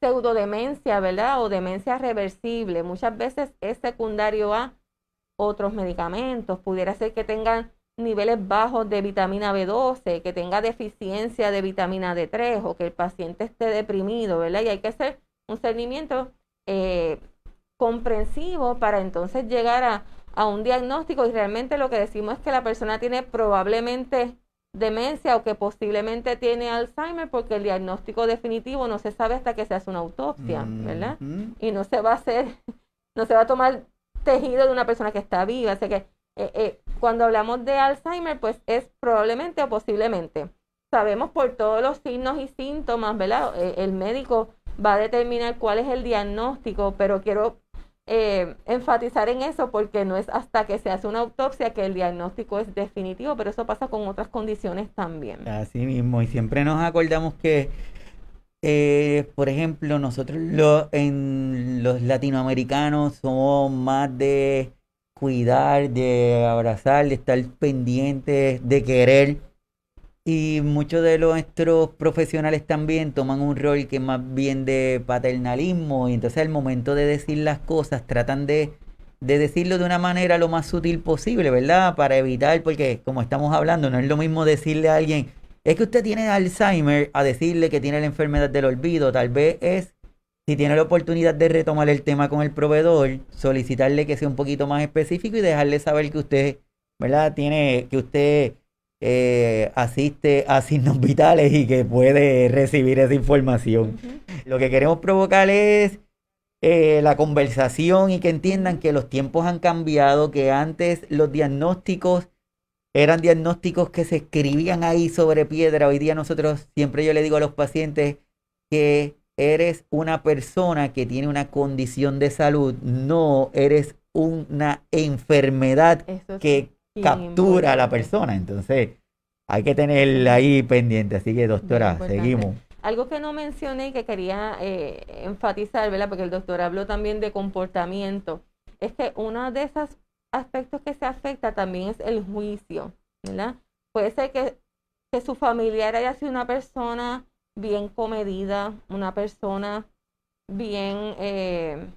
pseudodemencia, ¿verdad? O demencia reversible. Muchas veces es secundario a otros medicamentos. Pudiera ser que tengan niveles bajos de vitamina B12, que tenga deficiencia de vitamina D3 o que el paciente esté deprimido, ¿verdad? Y hay que hacer un seguimiento eh, comprensivo para entonces llegar a un diagnóstico y realmente lo que decimos es que la persona tiene probablemente demencia o que posiblemente tiene Alzheimer porque el diagnóstico definitivo no se sabe hasta que se hace una autopsia, ¿verdad? mhm. Y no se va a hacer, no se va a tomar tejido de una persona que está viva. Así que cuando hablamos de Alzheimer, pues es probablemente o posiblemente. Sabemos por todos los signos y síntomas, ¿verdad? El médico va a determinar cuál es el diagnóstico, pero quiero enfatizar en eso porque no es hasta que se hace una autopsia que el diagnóstico es definitivo, pero eso pasa con otras condiciones también. Así mismo, y siempre nos acordamos que por ejemplo, nosotros en los latinoamericanos somos más de cuidar, de abrazar, de estar pendientes, de querer. Y muchos de nuestros profesionales también toman un rol que es más bien de paternalismo. Y entonces al momento de decir las cosas tratan de decirlo de una manera lo más sutil posible, ¿verdad? Para evitar, porque como estamos hablando, no es lo mismo decirle a alguien es que usted tiene Alzheimer a decirle que tiene la enfermedad del olvido. Tal vez es, si tiene la oportunidad de retomar el tema con el proveedor, solicitarle que sea un poquito más específico y dejarle saber que usted, ¿verdad? Que usted asiste a signos vitales y que puede recibir esa información. Ujú, Lo que queremos provocar es la conversación y que entiendan ujú. que los tiempos han cambiado, que antes los diagnósticos eran diagnósticos que se escribían ahí sobre piedra. Hoy día nosotros, siempre yo le digo a los pacientes que eres una persona que tiene una condición de salud, no eres una enfermedad Eso es que bien captura a la importante. persona. Entonces, hay que Eso tenerla es ahí pendiente. Así que, bien doctora, importante. seguimos. Algo que no mencioné y que quería enfatizar, ¿verdad? Porque el doctor habló también de comportamiento. Es que uno de esos aspectos que se afecta también es el juicio, ¿verdad? Puede ser que su familiar haya sido una persona bien comedida, una persona bien eh,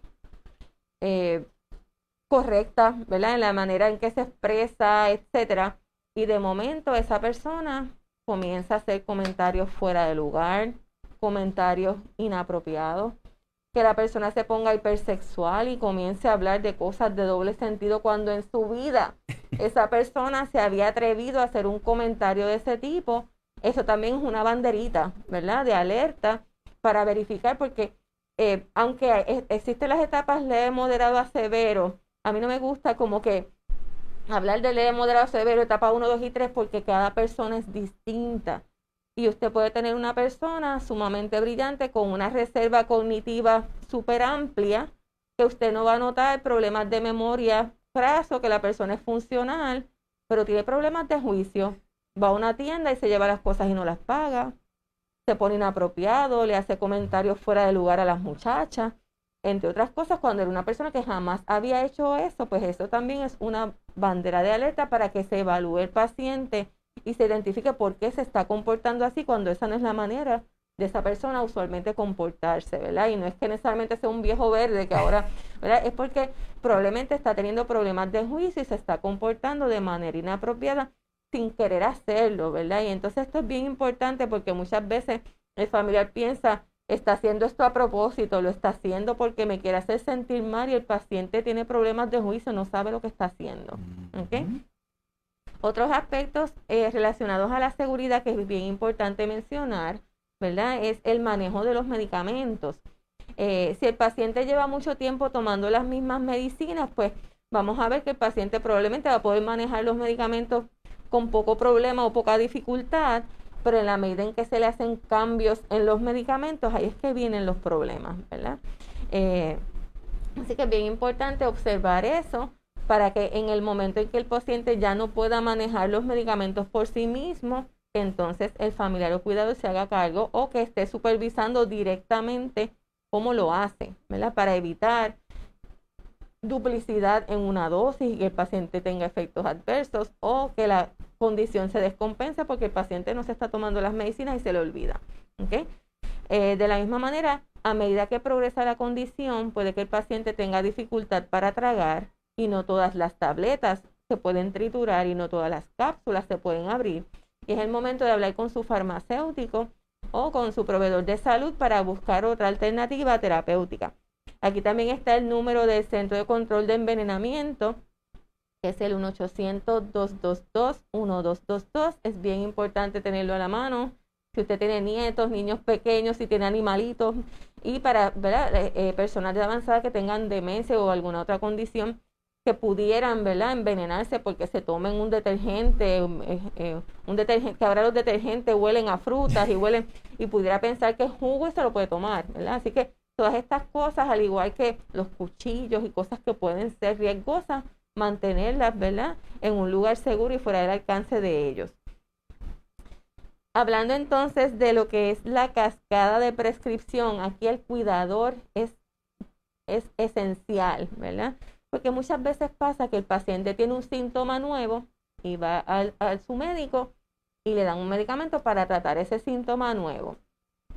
correcta, ¿verdad? En la manera en que se expresa, etcétera. Y de momento esa persona comienza a hacer comentarios fuera de lugar, comentarios inapropiados, que la persona se ponga hipersexual y comience a hablar de cosas de doble sentido cuando en su vida esa persona se había atrevido a hacer un comentario de ese tipo. Eso también es una banderita, ¿verdad? De alerta para verificar, porque aunque existen las etapas leve, moderado a severo, a mí no me gusta como que hablar de leve, moderado, severo, etapa 1, 2 y 3, porque cada persona es distinta. Y usted puede tener una persona sumamente brillante con una reserva cognitiva súper amplia, que usted no va a notar problemas de memoria craso, que la persona es funcional, pero tiene problemas de juicio. Va a una tienda y se lleva las cosas y no las paga. Se pone inapropiado, le hace comentarios fuera de lugar a las muchachas. Entre otras cosas, cuando era una persona que jamás había hecho eso, pues eso también es una bandera de alerta para que se evalúe el paciente y se identifique por qué se está comportando así cuando esa no es la manera de esa persona usualmente comportarse, ¿verdad? Y no es que necesariamente sea un viejo verde que ahora, ¿verdad? Es porque probablemente está teniendo problemas de juicio y se está comportando de manera inapropiada sin querer hacerlo, ¿verdad? Y entonces esto es bien importante porque muchas veces el familiar piensa, está haciendo esto a propósito, lo está haciendo porque me quiere hacer sentir mal, y el paciente tiene problemas de juicio, no sabe lo que está haciendo, ¿ok? Otros aspectos relacionados a la seguridad que es bien importante mencionar, ¿verdad? Es el manejo de los medicamentos. Si el paciente lleva mucho tiempo tomando las mismas medicinas, pues vamos a ver que el paciente probablemente va a poder manejar los medicamentos con poco problema o poca dificultad, pero en la medida en que se le hacen cambios en los medicamentos, ahí es que vienen los problemas, ¿verdad? Así que es bien importante observar eso para que en el momento en que el paciente ya no pueda manejar los medicamentos por sí mismo, entonces el familiar o cuidador se haga cargo o que esté supervisando directamente cómo lo hace, ¿verdad? Para evitar duplicidad en una dosis y que el paciente tenga efectos adversos o que la condición se descompensa porque el paciente no se está tomando las medicinas y se le olvida. ¿Okay? De la misma manera, a medida que progresa la condición, puede que el paciente tenga dificultad para tragar y no todas las tabletas se pueden triturar y no todas las cápsulas se pueden abrir. Y es el momento de hablar con su farmacéutico o con su proveedor de salud para buscar otra alternativa terapéutica. Aquí también está el número del Centro de Control de Envenenamiento, que es el 1-800-222-1222. Es bien importante tenerlo a la mano. Si usted tiene nietos, niños pequeños, si tiene animalitos, y para personas de avanzada que tengan demencia o alguna otra condición que pudieran, ¿verdad?, envenenarse porque se tomen un detergente, que ahora los detergentes huelen a frutas y pudiera pensar que es jugo y se lo puede tomar, ¿verdad? Así que todas estas cosas, al igual que los cuchillos y cosas que pueden ser riesgosas, mantenerlas, ¿verdad?, en un lugar seguro y fuera del alcance de ellos. Hablando entonces de lo que es la cascada de prescripción, aquí el cuidador es esencial, ¿verdad? Porque muchas veces pasa que el paciente tiene un síntoma nuevo y va a su médico y le dan un medicamento para tratar ese síntoma nuevo.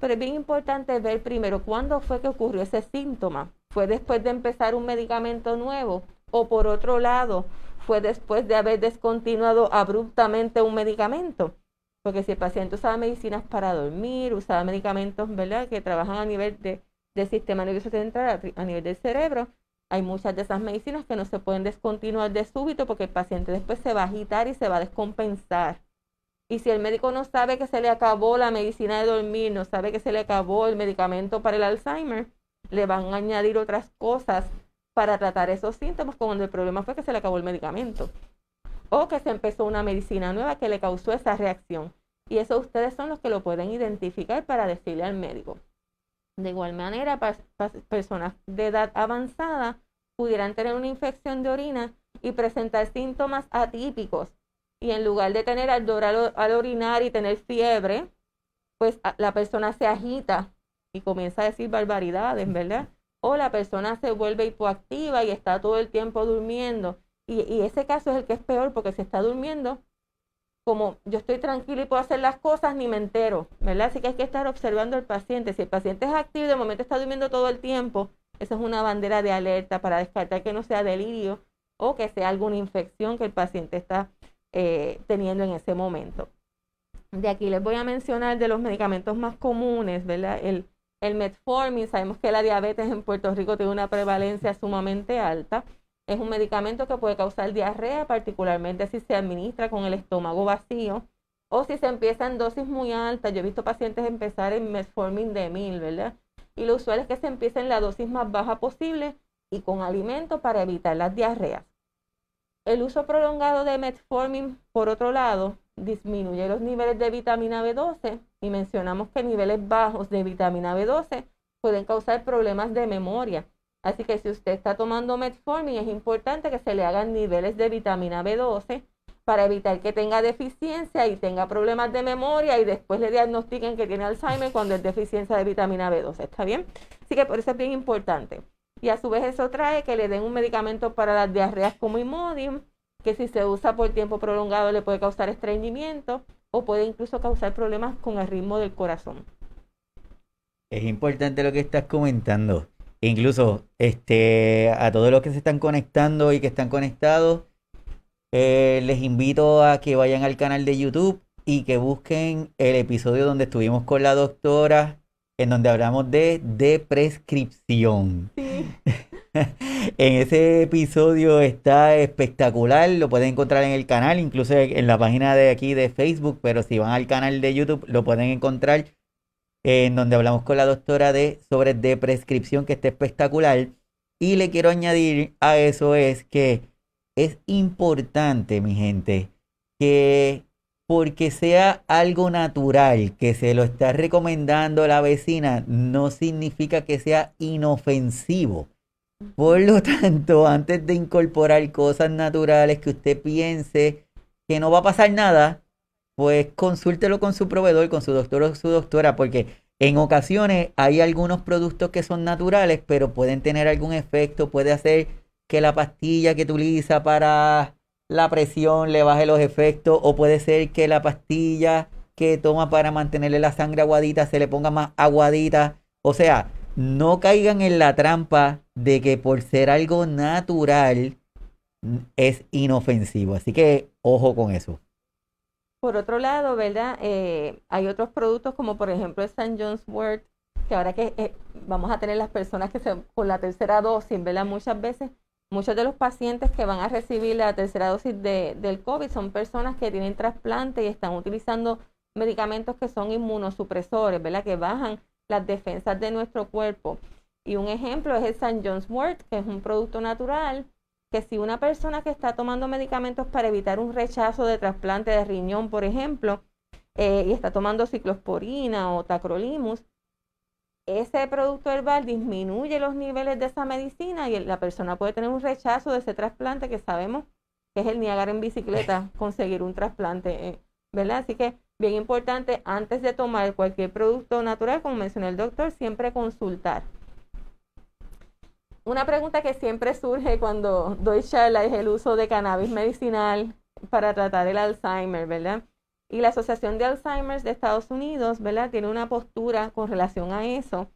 Pero es bien importante ver primero cuándo fue que ocurrió ese síntoma. ¿Fue después de empezar un medicamento nuevo? ¿O por otro lado, fue después de haber descontinuado abruptamente un medicamento? Porque si el paciente usaba medicinas para dormir, usaba medicamentos, ¿verdad?, que trabajan a nivel del sistema nervioso central, a nivel del cerebro, hay muchas de esas medicinas que no se pueden descontinuar de súbito porque el paciente después se va a agitar y se va a descompensar. Y si el médico no sabe que se le acabó la medicina de dormir, no sabe que se le acabó el medicamento para el Alzheimer, le van a añadir otras cosas para tratar esos síntomas, cuando el problema fue que se le acabó el medicamento o que se empezó una medicina nueva que le causó esa reacción. Y eso ustedes son los que lo pueden identificar para decirle al médico. De igual manera, personas de edad avanzada pudieran tener una infección de orina y presentar síntomas atípicos. Y en lugar de tener ardor al orinar y tener fiebre, pues la persona se agita y comienza a decir barbaridades, ¿verdad? O la persona se vuelve hipoactiva y está todo el tiempo durmiendo. Y ese caso es el que es peor, porque si está durmiendo, como yo estoy tranquila y puedo hacer las cosas, ni me entero, ¿verdad? Así que hay que estar observando al paciente. Si el paciente es activo y de momento está durmiendo todo el tiempo, esa es una bandera de alerta para descartar que no sea delirio o que sea alguna infección que el paciente está teniendo en ese momento. De aquí les voy a mencionar de los medicamentos más comunes, ¿verdad? El metformin, sabemos que la diabetes en Puerto Rico tiene una prevalencia sumamente alta. Es un medicamento que puede causar diarrea, particularmente si se administra con el estómago vacío o si se empieza en dosis muy altas. Yo he visto pacientes empezar en metformin de 1000, ¿verdad? Y lo usual es que se empiece en la dosis más baja posible y con alimento para evitar las diarreas. El uso prolongado de metformin, por otro lado, disminuye los niveles de vitamina B12 y mencionamos que niveles bajos de vitamina B12 pueden causar problemas de memoria. Así que si usted está tomando metformin, es importante que se le hagan niveles de vitamina B12 para evitar que tenga deficiencia y tenga problemas de memoria y después le diagnostiquen que tiene Alzheimer cuando es deficiencia de vitamina B12. ¿Está bien? Así que por eso es bien importante. Y a su vez eso trae que le den un medicamento para las diarreas como Imodium, que si se usa por tiempo prolongado le puede causar estreñimiento o puede incluso causar problemas con el ritmo del corazón. Es importante lo que estás comentando. Incluso a todos los que se están conectando y que están conectados, les invito a que vayan al canal de YouTube y que busquen el episodio donde estuvimos con la doctora, en donde hablamos de prescripción. Sí. En ese episodio está espectacular, lo pueden encontrar en el canal, incluso en la página de aquí de Facebook, pero si van al canal de YouTube lo pueden encontrar, en donde hablamos con la doctora sobre de prescripción, que está espectacular. Y le quiero añadir a eso es que es importante, mi gente, que porque sea algo natural, que se lo está recomendando la vecina, no significa que sea inofensivo. Por lo tanto, antes de incorporar cosas naturales que usted piense que no va a pasar nada, pues consúltelo con su proveedor, con su doctor o su doctora, porque en ocasiones hay algunos productos que son naturales, pero pueden tener algún efecto, puede hacer que la pastilla que utiliza para la presión le baje los efectos, o puede ser que la pastilla que toma para mantenerle la sangre aguadita se le ponga más aguadita. O sea, no caigan en la trampa de que por ser algo natural es inofensivo. Así que ojo con eso. Por otro lado, ¿verdad? Hay otros productos como por ejemplo el St. John's Wort, que ahora que vamos a tener las personas con la tercera dosis, ¿verdad? Muchas veces, muchos de los pacientes que van a recibir la tercera dosis del COVID son personas que tienen trasplante y están utilizando medicamentos que son inmunosupresores, ¿verdad? Que bajan las defensas de nuestro cuerpo. Y un ejemplo es el St. John's Wort, que es un producto natural que si una persona que está tomando medicamentos para evitar un rechazo de trasplante de riñón, por ejemplo, y está tomando ciclosporina o tacrolimus, ese producto herbal disminuye los niveles de esa medicina y la persona puede tener un rechazo de ese trasplante que sabemos que es el Niágara en bicicleta, conseguir un trasplante, ¿verdad? Así que bien importante, antes de tomar cualquier producto natural, como mencionó el doctor, siempre consultar. Una pregunta que siempre surge cuando doy charla es el uso de cannabis medicinal para tratar el Alzheimer, ¿verdad? Y la Asociación de Alzheimer de Estados Unidos, ¿verdad? Tiene una postura con relación a eso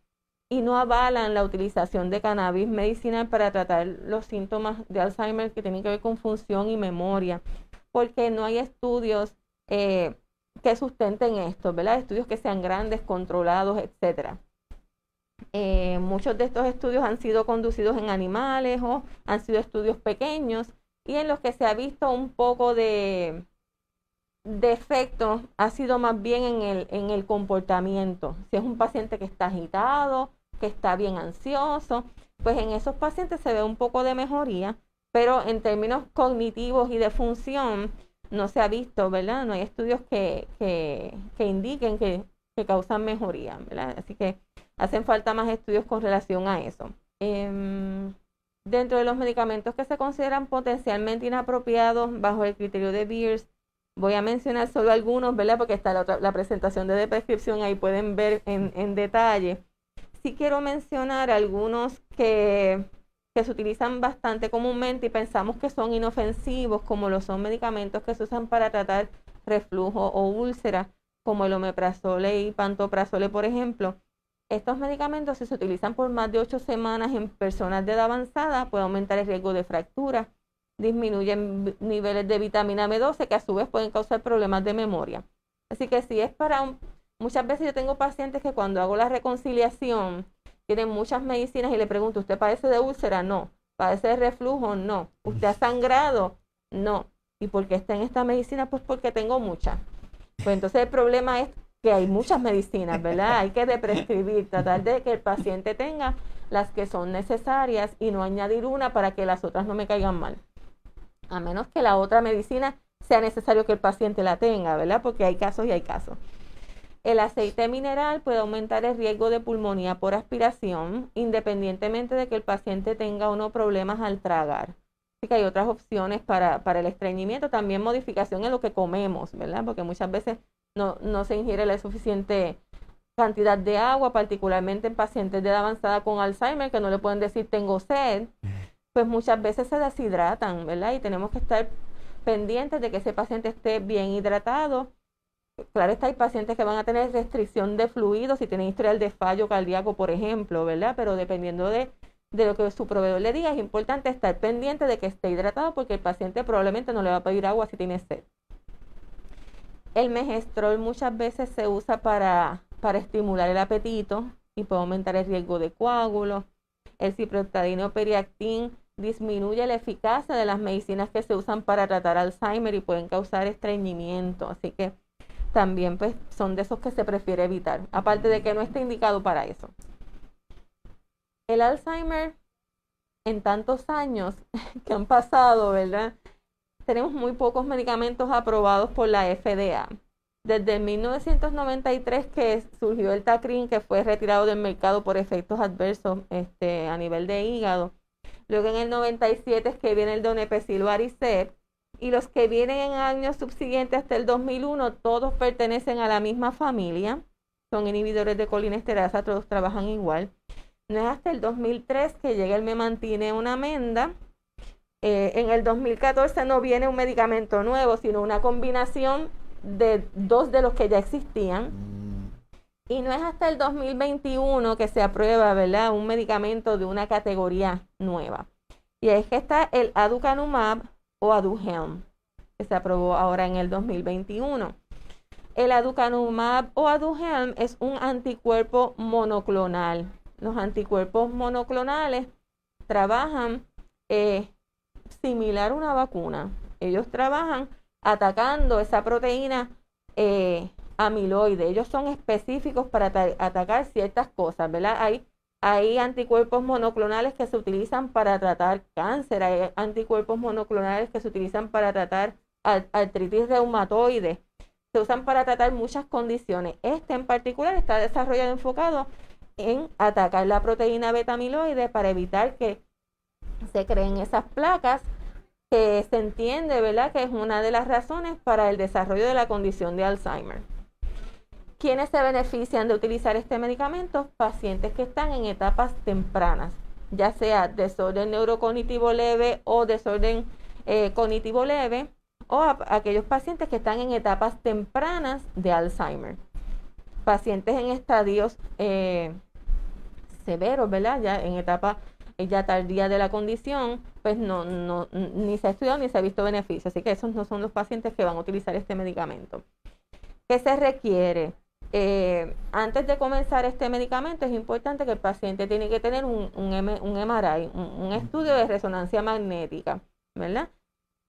y no avalan la utilización de cannabis medicinal para tratar los síntomas de Alzheimer que tienen que ver con función y memoria, porque no hay estudios que sustenten esto, ¿verdad? Estudios que sean grandes, controlados, etcétera. Muchos de estos estudios han sido conducidos en animales o han sido estudios pequeños y en los que se ha visto un poco de efecto ha sido más bien en el comportamiento. Si es un paciente que está agitado, que está bien ansioso, pues en esos pacientes se ve un poco de mejoría, pero en términos cognitivos y de función no se ha visto, ¿verdad? No hay estudios que indiquen que causan mejoría, ¿verdad? Así que hacen falta más estudios con relación a eso. Dentro de los medicamentos que se consideran potencialmente inapropiados bajo el criterio de Beers, voy a mencionar solo algunos, ¿verdad? Porque está la presentación de prescripción, ahí pueden ver en detalle. Sí quiero mencionar algunos que se utilizan bastante comúnmente y pensamos que son inofensivos, como lo son medicamentos que se usan para tratar reflujo o úlcera, como el omeprazole y pantoprazole, por ejemplo. Estos medicamentos, si se utilizan por más de 8 semanas en personas de edad avanzada, puede aumentar el riesgo de fractura, disminuyen niveles de vitamina B12, que a su vez pueden causar problemas de memoria. Así que si es muchas veces yo tengo pacientes que cuando hago la reconciliación tienen muchas medicinas y le pregunto, ¿usted padece de úlcera? No. ¿Padece de reflujo? No. ¿Usted ha sangrado? No. ¿Y por qué está en esta medicina? Pues porque tengo muchas. Pues entonces el problema es que hay muchas medicinas, ¿verdad? Hay que prescribir, tratar de que el paciente tenga las que son necesarias y no añadir una para que las otras no me caigan mal. A menos que la otra medicina sea necesario que el paciente la tenga, ¿verdad? Porque hay casos y hay casos. El aceite mineral puede aumentar el riesgo de pulmonía por aspiración, independientemente de que el paciente tenga o no problemas al tragar. Así que hay otras opciones para el estreñimiento, también modificación en lo que comemos, ¿verdad? Porque muchas veces no se ingiere la suficiente cantidad de agua, particularmente en pacientes de edad avanzada con Alzheimer, que no le pueden decir tengo sed, pues muchas veces se deshidratan, ¿verdad? Y tenemos que estar pendientes de que ese paciente esté bien hidratado. Claro está, hay pacientes que van a tener restricción de fluidos si tienen historial de fallo cardíaco, por ejemplo, ¿verdad? Pero dependiendo de lo que su proveedor le diga, es importante estar pendiente de que esté hidratado porque el paciente probablemente no le va a pedir agua si tiene sed. El megestrol muchas veces se usa para estimular el apetito y puede aumentar el riesgo de coágulos. El ciprofloxacino o Periactin disminuye la eficacia de las medicinas que se usan para tratar Alzheimer y pueden causar estreñimiento. Así que también pues son de esos que se prefiere evitar, aparte de que no está indicado para eso. El Alzheimer, en tantos años que han pasado, ¿verdad? Tenemos muy pocos medicamentos aprobados por la FDA. Desde 1993 que surgió el Tacrin, que fue retirado del mercado por efectos adversos a nivel de hígado. Luego en el 97 es que viene el Donepezil o Aricept. Y los que vienen en años subsiguientes hasta el 2001, todos pertenecen a la misma familia. Son inhibidores de colinesterasa, todos trabajan igual. No es hasta el 2003 que llega el Memantine, una amenda. En el 2014 no viene un medicamento nuevo, sino una combinación de dos de los que ya existían. Y no es hasta el 2021 que se aprueba, ¿verdad?, un medicamento de una categoría nueva. Y es que está el aducanumab o Aduhelm, que se aprobó ahora en el 2021. El aducanumab o Aduhelm es un anticuerpo monoclonal. Los anticuerpos monoclonales trabajan similar a una vacuna. Ellos trabajan atacando esa proteína amiloide. Ellos son específicos para atacar ciertas cosas, ¿verdad? Hay anticuerpos monoclonales que se utilizan para tratar cáncer, hay anticuerpos monoclonales que se utilizan para tratar artritis reumatoide, se usan para tratar muchas condiciones. Este en particular está desarrollado enfocado en atacar la proteína beta amiloide para evitar que se creen esas placas, que se entiende, ¿verdad?, que es una de las razones para el desarrollo de la condición de Alzheimer. ¿Quiénes se benefician de utilizar este medicamento? Pacientes que están en etapas tempranas, ya sea desorden neurocognitivo leve o desorden cognitivo leve, o aquellos pacientes que están en etapas tempranas de Alzheimer. Pacientes en estadios severos, ¿verdad?, ya en etapa ya tardía de la condición, pues ni se ha estudiado ni se ha visto beneficio. Así que esos no son los pacientes que van a utilizar este medicamento. ¿Qué se requiere? Antes de comenzar este medicamento es importante que el paciente tiene que tener un MRI, un estudio de resonancia magnética, ¿verdad?,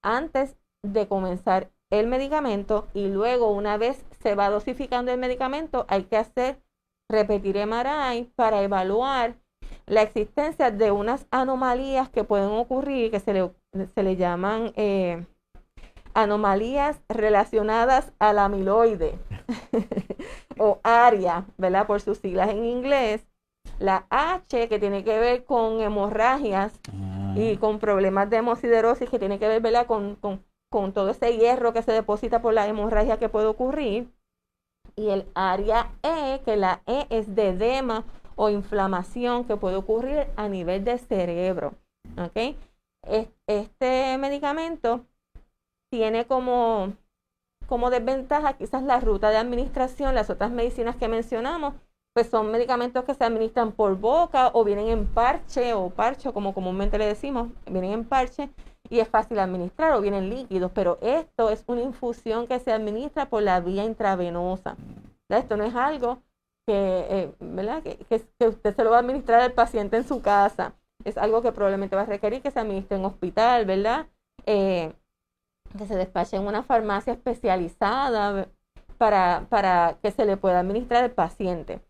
antes de comenzar el medicamento, y luego una vez se va dosificando el medicamento hay que repetir MRI para evaluar la existencia de unas anomalías que pueden ocurrir, que se le llaman anomalías relacionadas al amiloide o ARIA, ¿verdad?, por sus siglas en inglés. La H, que tiene que ver con hemorragias y con problemas de hemosiderosis, que tiene que ver, ¿verdad?, con todo ese hierro que se deposita por la hemorragia que puede ocurrir. Y el ARIA E, que la E es de edema o inflamación que puede ocurrir a nivel del cerebro. ¿Okay? Este medicamento tiene como como desventaja quizás la ruta de administración, las otras medicinas que mencionamos, pues son medicamentos que se administran por boca o vienen en parche o parcho, como comúnmente le decimos, vienen en parche y es fácil administrar o vienen líquidos, pero esto es una infusión que se administra por la vía intravenosa. Esto no es algo ¿verdad? Que usted se lo va a administrar al paciente en su casa. Es algo que probablemente va a requerir que se administre en hospital, ¿verdad? Que se despache en una farmacia especializada para que se le pueda administrar al paciente.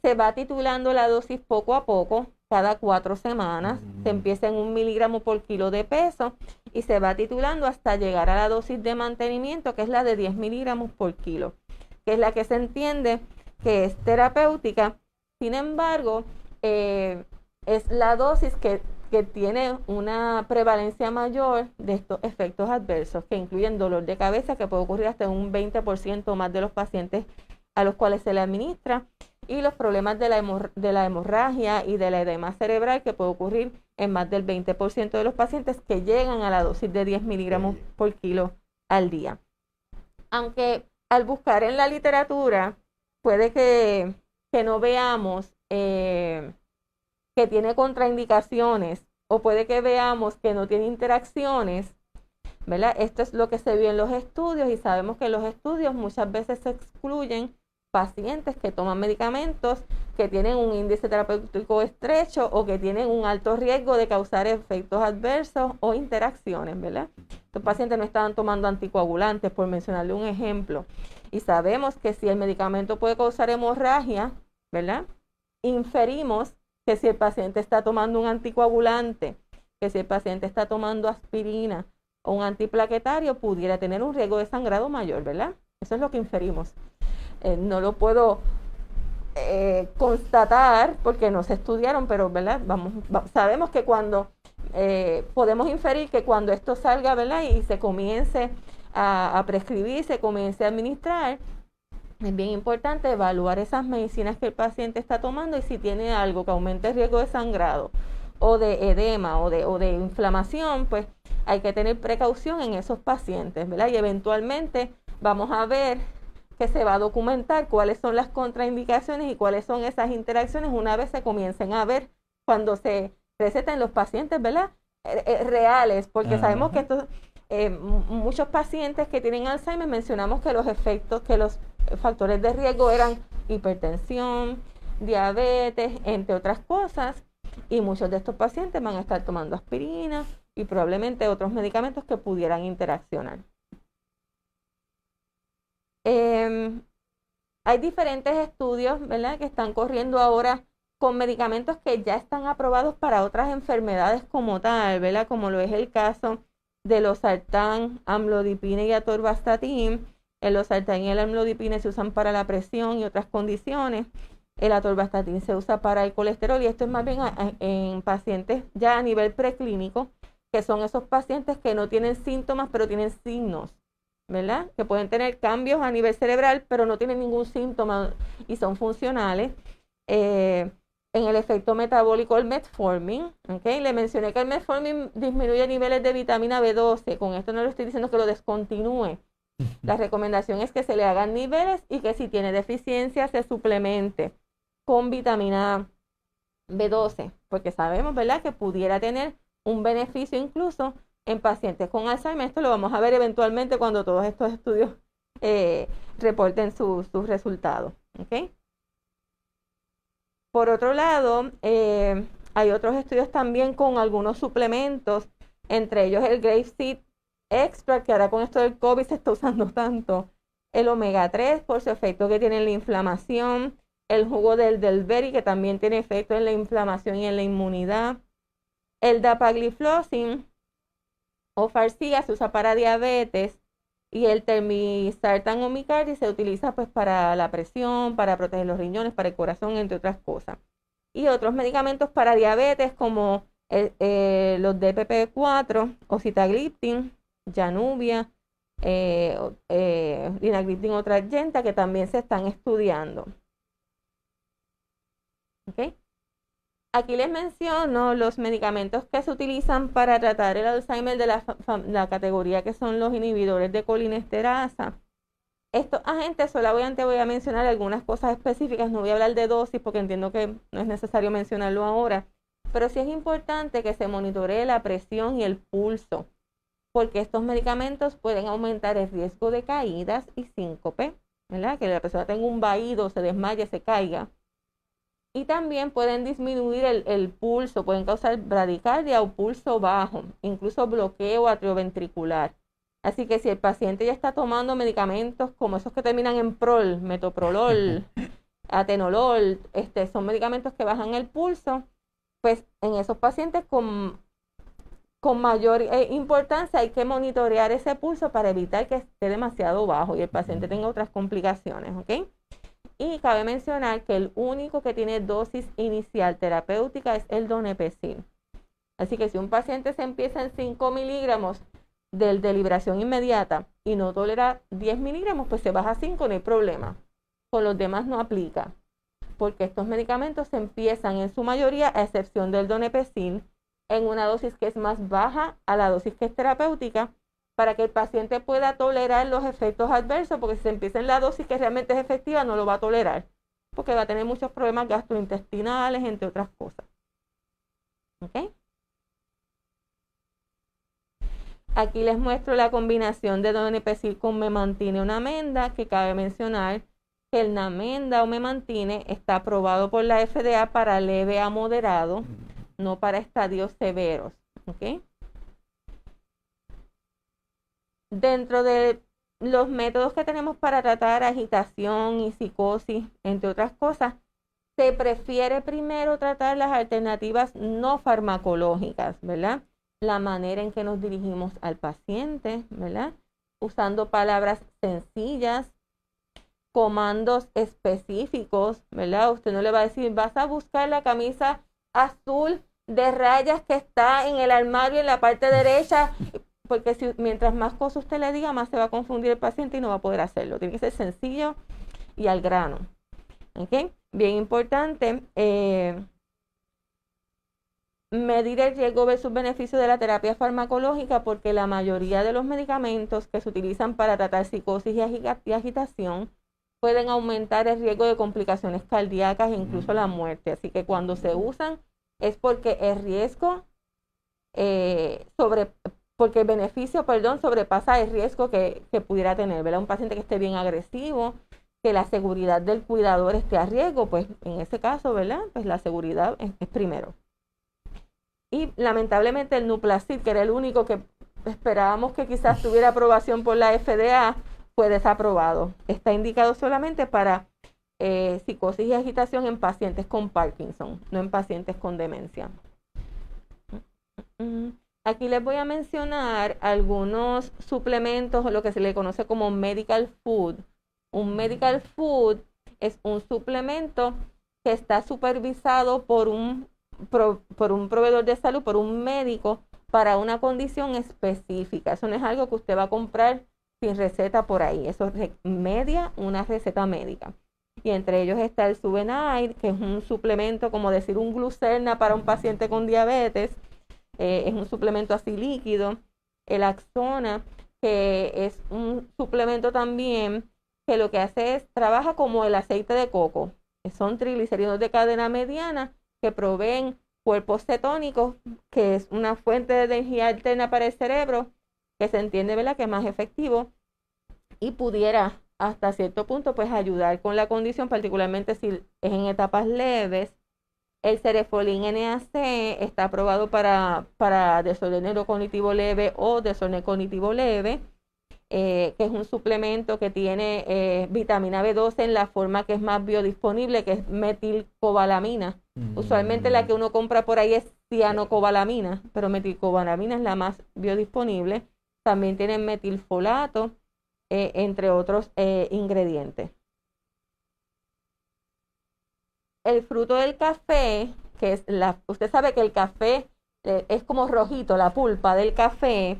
Se va titulando la dosis poco a poco, cada 4 semanas. Se empieza en 1 miligramo por kilo de peso y se va titulando hasta llegar a la dosis de mantenimiento, que es la de 10 miligramos por kilo, que es la que se entiende que es terapéutica. Sin embargo, es la dosis que tiene una prevalencia mayor de estos efectos adversos, que incluyen dolor de cabeza, que puede ocurrir hasta un 20% más de los pacientes a los cuales se le administra, y los problemas de la hemorragia y de la edema cerebral, que puede ocurrir en más del 20% de los pacientes que llegan a la dosis de 10 miligramos por kilo al día. Aunque al buscar en la literatura, puede que no veamos que tiene contraindicaciones o puede que veamos que no tiene interacciones, ¿verdad? Esto es lo que se vio en los estudios y sabemos que en los estudios muchas veces se excluyen pacientes que toman medicamentos que tienen un índice terapéutico estrecho o que tienen un alto riesgo de causar efectos adversos o interacciones, ¿verdad? Estos pacientes no estaban tomando anticoagulantes, por mencionarle un ejemplo. Y sabemos que si el medicamento puede causar hemorragia, ¿verdad? Inferimos que si el paciente está tomando un anticoagulante, que si el paciente está tomando aspirina o un antiplaquetario, pudiera tener un riesgo de sangrado mayor, ¿verdad? Eso es lo que inferimos. No lo puedo constatar porque no se estudiaron, pero ¿verdad? Sabemos que cuando podemos inferir que cuando esto salga, ¿verdad? Y se comience a prescribir, se comience a administrar, es bien importante evaluar esas medicinas que el paciente está tomando y si tiene algo que aumente el riesgo de sangrado o de edema o de inflamación, pues hay que tener precaución en esos pacientes, ¿verdad? Y eventualmente vamos a ver que se va a documentar cuáles son las contraindicaciones y cuáles son esas interacciones una vez se comiencen a ver cuando se receten los pacientes, ¿verdad? Reales, porque sabemos que estos, muchos pacientes que tienen Alzheimer mencionamos que los efectos, que los factores de riesgo eran hipertensión, diabetes, entre otras cosas, y muchos de estos pacientes van a estar tomando aspirina y probablemente otros medicamentos que pudieran interaccionar. Hay diferentes estudios, ¿verdad?, que están corriendo ahora con medicamentos que ya están aprobados para otras enfermedades como tal, ¿verdad?, como lo es el caso de losartán, amlodipina y atorvastatin. El losartán y el amlodipina se usan para la presión y otras condiciones. El atorvastatin se usa para el colesterol y esto es más bien en pacientes ya a nivel preclínico, que son esos pacientes que no tienen síntomas pero tienen signos, ¿verdad? Que pueden tener cambios a nivel cerebral, pero no tienen ningún síntoma y son funcionales. En el efecto metabólico, el metformin, ¿okay? Le mencioné que el metformin disminuye niveles de vitamina B12. Con esto no le estoy diciendo que lo descontinúe. La recomendación es que se le hagan niveles y que si tiene deficiencia se suplemente con vitamina B12, porque sabemos, ¿verdad?, que pudiera tener un beneficio incluso en pacientes con Alzheimer. Esto lo vamos a ver eventualmente cuando todos estos estudios reporten sus resultados. ¿Okay? Por otro lado, hay otros estudios también con algunos suplementos, entre ellos el Grapeseed Extract, que ahora con esto del COVID se está usando tanto, el omega 3 por su efecto que tiene en la inflamación, el jugo del berry que también tiene efecto en la inflamación y en la inmunidad, el dapagliflozin o Farxiga se usa para diabetes y el telmisartán o Micardi se utiliza pues para la presión, para proteger los riñones, para el corazón, entre otras cosas. Y otros medicamentos para diabetes como los DPP-4 o sitagliptin, Januvia, linagliptin o Tradjenta, que también se están estudiando. ¿Okay? Aquí les menciono los medicamentos que se utilizan para tratar el Alzheimer de la categoría que son los inhibidores de colinesterasa. Estos agentes, solamente voy a mencionar algunas cosas específicas, no voy a hablar de dosis porque entiendo que no es necesario mencionarlo ahora, pero sí es importante que se monitoree la presión y el pulso, porque estos medicamentos pueden aumentar el riesgo de caídas y síncope, ¿verdad? Que la persona tenga un vaído, se desmaye, se caiga. Y también pueden disminuir el pulso, pueden causar bradicardia o pulso bajo, incluso bloqueo atrioventricular. Así que si el paciente ya está tomando medicamentos como esos que terminan en prol, metoprolol, atenolol, son medicamentos que bajan el pulso, pues en esos pacientes con mayor importancia hay que monitorear ese pulso para evitar que esté demasiado bajo y el paciente tenga otras complicaciones, ¿ok? Y cabe mencionar que el único que tiene dosis inicial terapéutica es el donepezil. Así que si un paciente se empieza en 5 miligramos de liberación inmediata y no tolera 10 miligramos, pues se baja a 5, no hay problema. Con los demás no aplica, porque estos medicamentos se empiezan en su mayoría, a excepción del donepezil, en una dosis que es más baja a la dosis que es terapéutica, para que el paciente pueda tolerar los efectos adversos, porque si se empieza en la dosis que realmente es efectiva, no lo va a tolerar, porque va a tener muchos problemas gastrointestinales, entre otras cosas. ¿Ok? Aquí les muestro la combinación de donepezil con memantine o namenda, que cabe mencionar que el namenda o memantine está aprobado por la FDA para leve a moderado, no para estadios severos. ¿Ok? Dentro de los métodos que tenemos para tratar agitación y psicosis, entre otras cosas, se prefiere primero tratar las alternativas no farmacológicas, ¿verdad? La manera en que nos dirigimos al paciente, ¿verdad? Usando palabras sencillas, comandos específicos, ¿verdad? Usted no le va a decir, vas a buscar la camisa azul de rayas que está en el armario en la parte derecha, porque mientras más cosas usted le diga, más se va a confundir el paciente y no va a poder hacerlo. Tiene que ser sencillo y al grano. ¿Ok? Bien importante, medir el riesgo versus beneficio de la terapia farmacológica, porque la mayoría de los medicamentos que se utilizan para tratar psicosis y agitación pueden aumentar el riesgo de complicaciones cardíacas e incluso la muerte. Así que cuando se usan es porque el riesgo porque el beneficio, sobrepasa el riesgo que pudiera tener, ¿verdad? Un paciente que esté bien agresivo, que la seguridad del cuidador esté a riesgo, pues en ese caso, ¿verdad? Pues la seguridad es primero. Y lamentablemente el Nuplazid, que era el único que esperábamos que quizás tuviera aprobación por la FDA, fue desaprobado. Está indicado solamente para psicosis y agitación en pacientes con Parkinson, no en pacientes con demencia. Aquí les voy a mencionar algunos suplementos, o lo que se le conoce como medical food. Un medical food es un suplemento que está supervisado por un proveedor de salud, por un médico, para una condición específica. Eso no es algo que usted va a comprar sin receta por ahí. Eso media una receta médica. Y entre ellos está el Subenide, que es un suplemento, como decir un Glucerna para un paciente con diabetes. Es un suplemento así líquido. El Axona, que es un suplemento también que lo que hace es, trabaja como el aceite de coco. Son triglicéridos de cadena mediana que proveen cuerpos cetónicos, que es una fuente de energía alterna para el cerebro, que se entiende, ¿verdad?, que es más efectivo y pudiera hasta cierto punto pues ayudar con la condición, particularmente si es en etapas leves. El Cerefolin NAC está aprobado para desorden neurocognitivo leve o desorden cognitivo leve, que es un suplemento que tiene vitamina B12 en la forma que es más biodisponible, que es metilcobalamina. Usualmente la que uno compra por ahí es cianocobalamina, pero metilcobalamina es la más biodisponible. También tiene metilfolato, entre otros ingredientes. El fruto del café, que es usted sabe que el café es como rojito, la pulpa del café,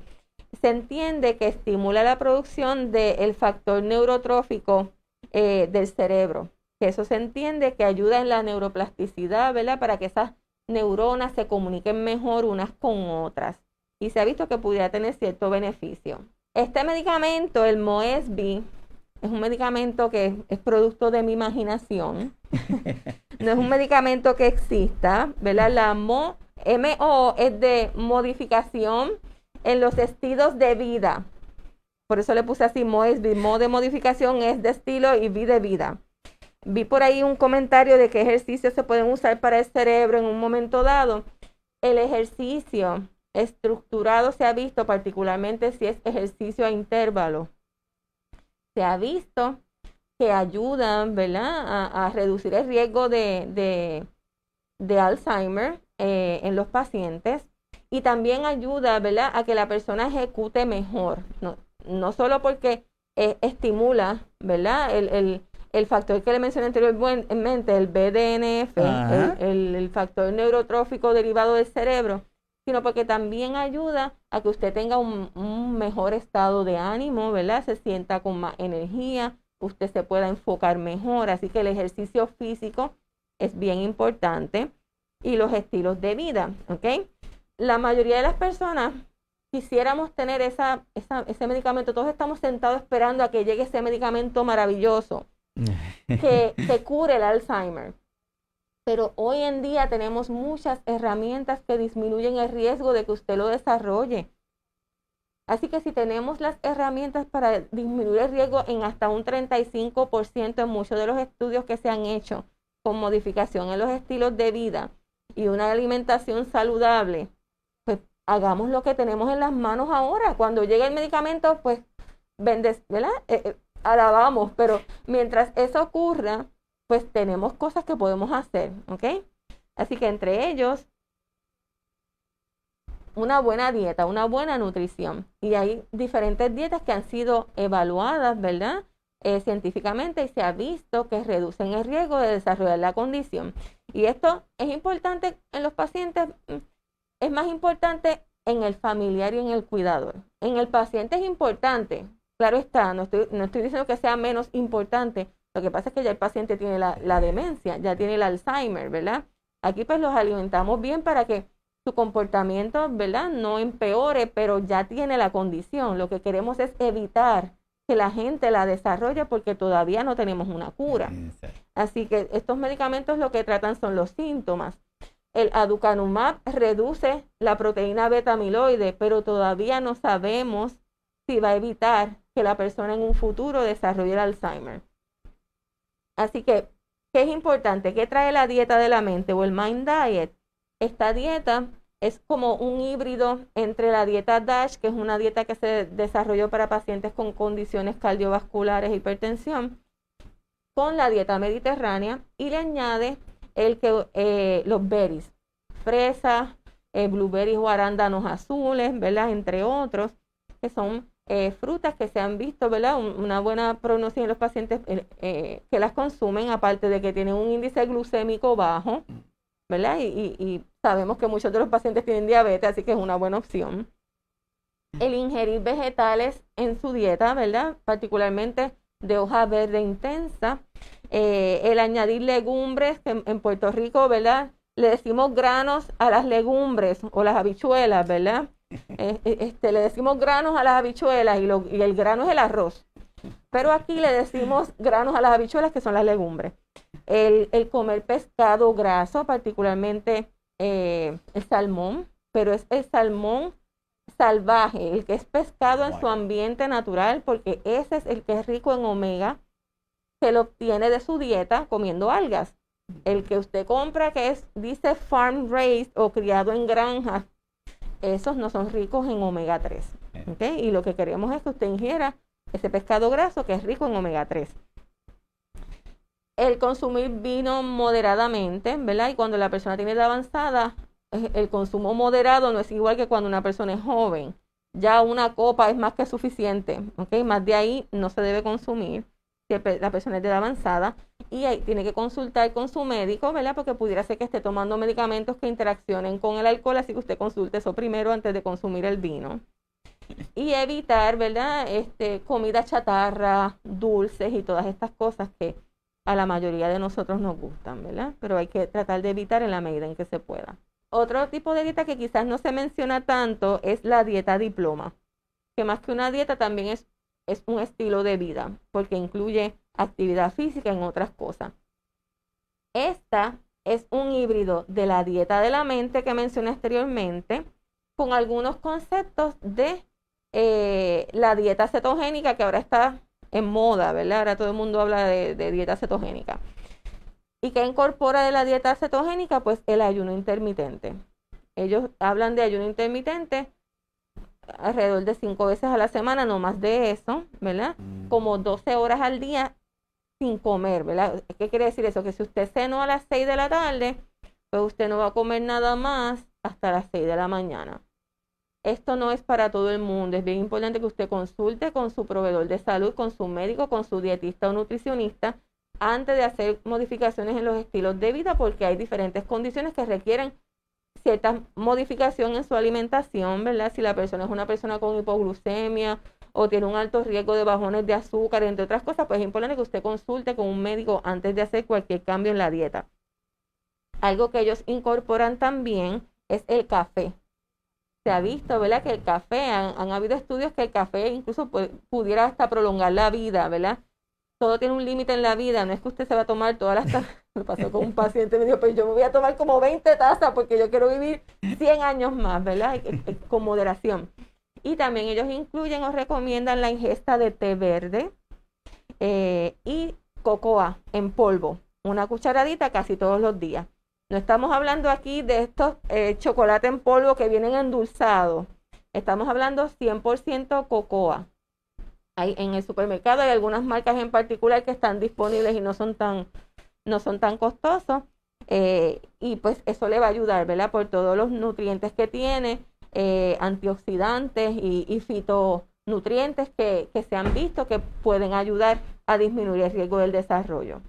se entiende que estimula la producción del factor neurotrófico del cerebro, que eso se entiende que ayuda en la neuroplasticidad, ¿verdad? Para que esas neuronas se comuniquen mejor unas con otras. Y se ha visto que pudiera tener cierto beneficio. Este medicamento, el Moesby, es un medicamento que es producto de mi imaginación. No es un medicamento que exista, ¿verdad? La MO es de modificación en los estilos de vida. Por eso le puse así Moesby. Mo de modificación es de estilo y V de vida. Vi por ahí un comentario de qué ejercicios se pueden usar para el cerebro en un momento dado. El ejercicio estructurado se ha visto, particularmente si es ejercicio a intervalo, se ha visto que ayudan, ¿verdad?, a reducir el riesgo de Alzheimer en los pacientes, y también ayuda, ¿verdad?, a que la persona ejecute mejor. No solo porque estimula, ¿verdad?, el factor que le mencioné anteriormente, el BDNF, el factor neurotrófico derivado del cerebro, sino porque también ayuda a que usted tenga un mejor estado de ánimo, ¿verdad? Se sienta con más energía, usted se pueda enfocar mejor. Así que el ejercicio físico es bien importante, y los estilos de vida, ¿ok? La mayoría de las personas quisiéramos tener ese medicamento. Todos estamos sentados esperando a que llegue ese medicamento maravilloso que cure el Alzheimer. Pero hoy en día tenemos muchas herramientas que disminuyen el riesgo de que usted lo desarrolle. Así que si tenemos las herramientas para disminuir el riesgo en hasta un 35% en muchos de los estudios que se han hecho con modificación en los estilos de vida y una alimentación saludable, pues hagamos lo que tenemos en las manos ahora. Cuando llegue el medicamento, pues ¿verdad? Alabamos, pero mientras eso ocurra, pues tenemos cosas que podemos hacer, ¿ok? Así que entre ellos, una buena dieta, una buena nutrición. Y hay diferentes dietas que han sido evaluadas, ¿verdad?, científicamente, y se ha visto que reducen el riesgo de desarrollar la condición. Y esto es importante en los pacientes, es más importante en el familiar y en el cuidador. En el paciente es importante, claro está, no estoy diciendo que sea menos importante. Lo que pasa es que ya el paciente tiene la demencia, ya tiene el Alzheimer, ¿verdad? Aquí pues los alimentamos bien para que su comportamiento, ¿verdad?, no empeore, pero ya tiene la condición. Lo que queremos es evitar que la gente la desarrolle porque todavía no tenemos una cura. Así que estos medicamentos lo que tratan son los síntomas. El aducanumab reduce la proteína beta amiloide, pero todavía no sabemos si va a evitar que la persona en un futuro desarrolle el Alzheimer. Así que, ¿qué es importante? ¿Qué trae la dieta de la mente o el Mind Diet? Esta dieta es como un híbrido entre la dieta DASH, que es una dieta que se desarrolló para pacientes con condiciones cardiovasculares e hipertensión, con la dieta mediterránea, y le añade los berries, fresas, blueberries o arándanos azules, ¿verdad?, entre otros, que son frutas que se han visto, ¿verdad?, una buena prognosis en los pacientes que las consumen, aparte de que tienen un índice glucémico bajo, ¿verdad? Y sabemos que muchos de los pacientes tienen diabetes, así que es una buena opción. El ingerir vegetales en su dieta, ¿verdad?, particularmente de hoja verde intensa. El añadir legumbres, que en Puerto Rico, ¿verdad?, le decimos granos a las legumbres o las habichuelas, ¿verdad? Le decimos granos a las habichuelas y el grano es el arroz. Pero aquí le decimos granos a las habichuelas, que son las legumbres. El comer pescado graso, particularmente el salmón, pero es el salmón salvaje, el que es pescado en su ambiente natural, porque ese es el que es rico en omega, que lo obtiene de su dieta comiendo algas. El que usted compra, que dice farm raised o criado en granjas, esos no son ricos en omega 3. ¿Okay? Y lo que queremos es que usted ingiera ese pescado graso que es rico en omega 3. El consumir vino moderadamente, ¿verdad? Y cuando la persona tiene edad avanzada, el consumo moderado no es igual que cuando una persona es joven. Ya una copa es más que suficiente, ¿ok? Más de ahí no se debe consumir si la persona es de edad avanzada, y ahí tiene que consultar con su médico, ¿verdad? Porque pudiera ser que esté tomando medicamentos que interaccionen con el alcohol, así que usted consulte eso primero antes de consumir el vino. Y evitar, ¿verdad?, comida chatarra, dulces y todas estas cosas que a la mayoría de nosotros nos gustan, ¿verdad? Pero hay que tratar de evitar en la medida en que se pueda. Otro tipo de dieta que quizás no se menciona tanto es la dieta diploma, que más que una dieta también es un estilo de vida, porque incluye actividad física en otras cosas. Esta es un híbrido de la dieta de la mente que mencioné anteriormente, con algunos conceptos de la dieta cetogénica que ahora está en moda, ¿verdad? Ahora todo el mundo habla de dieta cetogénica. ¿Y qué incorpora de la dieta cetogénica? Pues el ayuno intermitente. Ellos hablan de ayuno intermitente alrededor de 5 veces a la semana, no más de eso, ¿verdad? Como 12 horas al día sin comer, ¿verdad? ¿Qué quiere decir eso? Que si usted cenó a las 6 de la tarde, pues usted no va a comer nada más hasta las 6 de la mañana. Esto no es para todo el mundo. Es bien importante que usted consulte con su proveedor de salud, con su médico, con su dietista o nutricionista, antes de hacer modificaciones en los estilos de vida, porque hay diferentes condiciones que requieren cierta modificación en su alimentación, ¿verdad? Si la persona es una persona con hipoglucemia o tiene un alto riesgo de bajones de azúcar, entre otras cosas, pues es importante que usted consulte con un médico antes de hacer cualquier cambio en la dieta. Algo que ellos incorporan también es el café. Se ha visto, ¿verdad? Que el café, han habido estudios que el café incluso pudiera hasta prolongar la vida, ¿verdad? Todo tiene un límite en la vida, no es que usted se va a tomar todas las tazas. Me pasó con un paciente, me dijo, pues yo me voy a tomar como 20 tazas porque yo quiero vivir 100 años más, ¿verdad? Con moderación. Y también ellos incluyen o recomiendan la ingesta de té verde y cocoa en polvo, una cucharadita casi todos los días. No estamos hablando aquí de estos chocolate en polvo que vienen endulzados. Estamos hablando 100% cocoa. En el supermercado hay algunas marcas en particular que están disponibles y no son tan costosos. Y pues eso le va a ayudar, ¿verdad? Por todos los nutrientes que tiene, antioxidantes y fitonutrientes que se han visto que pueden ayudar a disminuir el riesgo del desarrollo.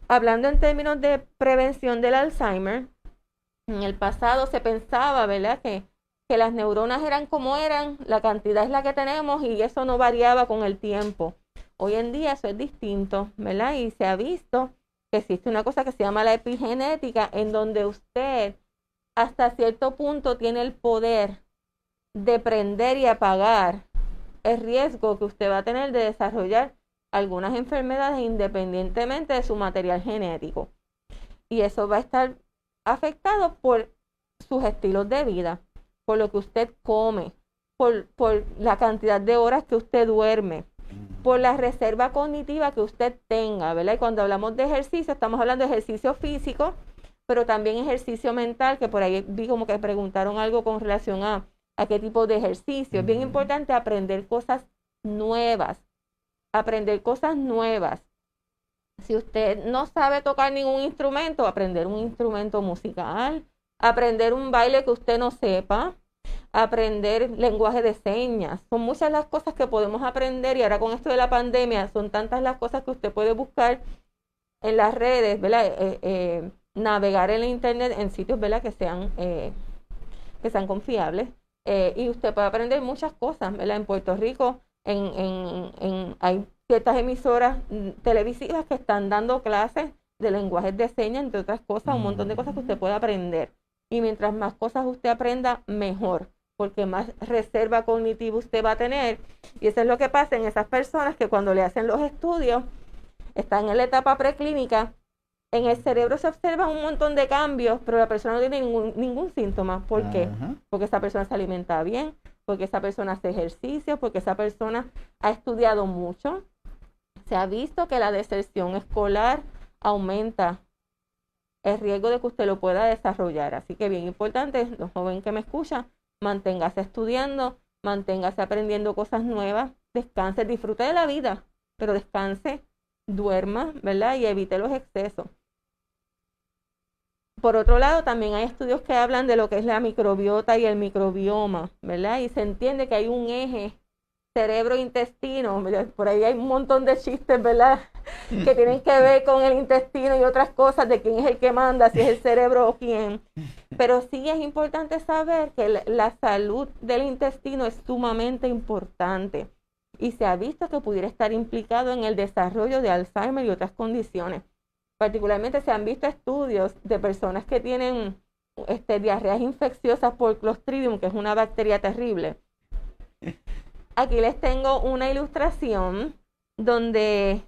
Hablando en términos de prevención del Alzheimer, en el pasado se pensaba, ¿verdad?, que las neuronas eran como eran, la cantidad es la que tenemos y eso no variaba con el tiempo. Hoy en día eso es distinto, ¿verdad? Y se ha visto que existe una cosa que se llama la epigenética, en donde usted hasta cierto punto tiene el poder de prender y apagar el riesgo que usted va a tener de desarrollar algunas enfermedades independientemente de su material genético. Y eso va a estar afectado por sus estilos de vida, por lo que usted come, por la cantidad de horas que usted duerme, por la reserva cognitiva que usted tenga, ¿verdad? Y cuando hablamos de ejercicio, estamos hablando de ejercicio físico, pero también ejercicio mental, que por ahí vi como que preguntaron algo con relación a qué tipo de ejercicio. Es bien importante aprender cosas nuevas. Si usted no sabe tocar ningún instrumento, aprender un instrumento musical, aprender un baile que usted no sepa, aprender lenguaje de señas. Son muchas las cosas que podemos aprender y ahora con esto de la pandemia son tantas las cosas que usted puede buscar en las redes, ¿verdad? Navegar en la internet en sitios, ¿verdad?, que sean confiables. Y usted puede aprender muchas cosas, ¿verdad? En Puerto Rico hay ciertas emisoras televisivas que están dando clases de lenguajes de señas, entre otras cosas, un montón de cosas que usted puede aprender. Y mientras más cosas usted aprenda, mejor, porque más reserva cognitiva usted va a tener. Y eso es lo que pasa en esas personas que cuando le hacen los estudios, están en la etapa preclínica, en el cerebro se observan un montón de cambios, pero la persona no tiene ningún síntoma. ¿Por qué? Porque esa persona se alimenta bien, porque esa persona hace ejercicio, porque esa persona ha estudiado mucho. Se ha visto que la deserción escolar aumenta el riesgo de que usted lo pueda desarrollar. Así que bien importante, los jóvenes que me escuchan, manténgase estudiando, manténgase aprendiendo cosas nuevas, descanse, disfrute de la vida, pero descanse, duerma, ¿verdad? Y evite los excesos. Por otro lado, también hay estudios que hablan de lo que es la microbiota y el microbioma, ¿verdad? Y se entiende que hay un eje cerebro-intestino, ¿verdad? Por ahí hay un montón de chistes, ¿verdad?, que tienen que ver con el intestino y otras cosas, de quién es el que manda, si es el cerebro o quién. Pero sí es importante saber que la salud del intestino es sumamente importante. y se ha visto que pudiera estar implicado en el desarrollo de Alzheimer y otras condiciones. Particularmente se han visto estudios de personas que tienen diarreas infecciosas por Clostridium, que es una bacteria terrible. Aquí les tengo una ilustración donde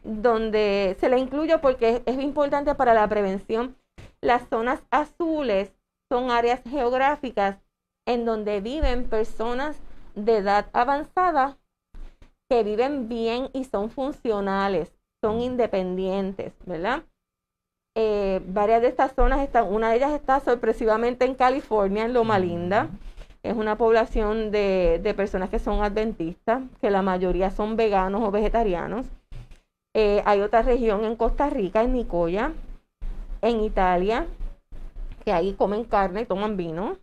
se la incluyo porque es importante para la prevención. Las zonas azules son áreas geográficas en donde viven personas de edad avanzada que viven bien y son funcionales, son independientes, ¿verdad? Varias de estas zonas una de ellas está sorpresivamente en California, en Loma Linda. Es una población de personas que son adventistas, que la mayoría son veganos o vegetarianos. Hay otra región en Costa Rica, en Nicoya, en Italia, que ahí comen carne y toman vino,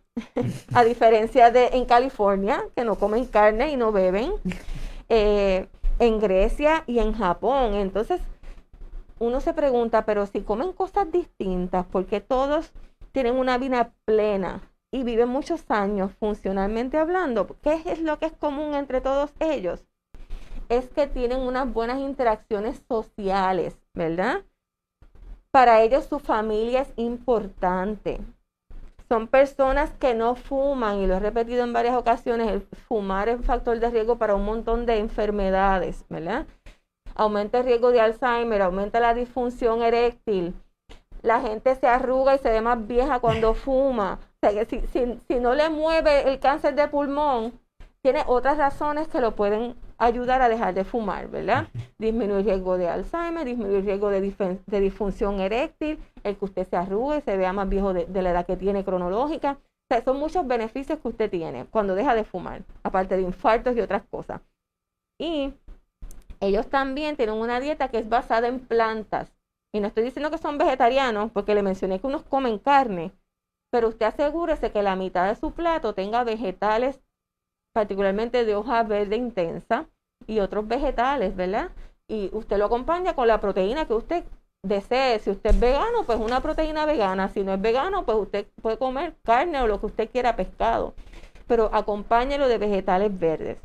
a diferencia de en California, que no comen carne y no beben, en Grecia y en Japón. Entonces, uno se pregunta, pero si comen cosas distintas, ¿por qué todos tienen una vida plena y viven muchos años funcionalmente hablando? ¿Qué es lo que es común entre todos ellos? Es que tienen unas buenas interacciones sociales, ¿verdad? Para ellos su familia es importante. Son personas que no fuman, y lo he repetido en varias ocasiones, el fumar es un factor de riesgo para un montón de enfermedades, ¿verdad? Aumenta el riesgo de Alzheimer, aumenta la disfunción eréctil. La gente se arruga y se ve más vieja cuando fuma. O sea, que si no le mueve el cáncer de pulmón, tiene otras razones que lo pueden ayudar a dejar de fumar, ¿verdad? Disminuir el riesgo de Alzheimer, disminuir el riesgo de disfunción eréctil, el que usted se arrugue, se vea más viejo de la edad que tiene cronológica. O sea, son muchos beneficios que usted tiene cuando deja de fumar, aparte de infartos y otras cosas. Y ellos también tienen una dieta que es basada en plantas. Y no estoy diciendo que son vegetarianos, porque le mencioné que unos comen carne, pero usted asegúrese que la mitad de su plato tenga vegetales, particularmente de hoja verde intensa, y otros vegetales, ¿verdad? Y usted lo acompaña con la proteína que usted desee. Si usted es vegano, pues una proteína vegana. Si no es vegano, pues usted puede comer carne o lo que usted quiera, pescado. Pero acompáñelo de vegetales verdes.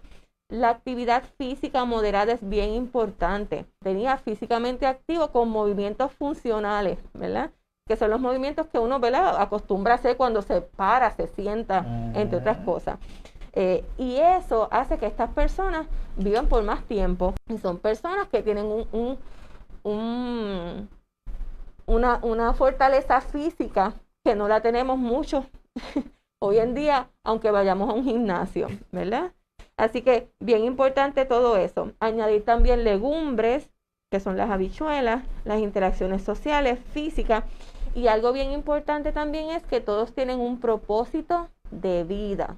La actividad física moderada es bien importante. Tenía físicamente activo con movimientos funcionales, ¿verdad? Que son los movimientos que uno, ¿verdad?, acostumbra a hacer cuando se para, se sienta, entre otras cosas. Y eso hace que estas personas vivan por más tiempo. Y son personas que tienen una fortaleza física que no la tenemos mucho hoy en día, aunque vayamos a un gimnasio, ¿verdad? Así que bien importante todo eso. Añadir también legumbres, que son las habichuelas, las interacciones sociales, físicas. Y algo bien importante también es que todos tienen un propósito de vida.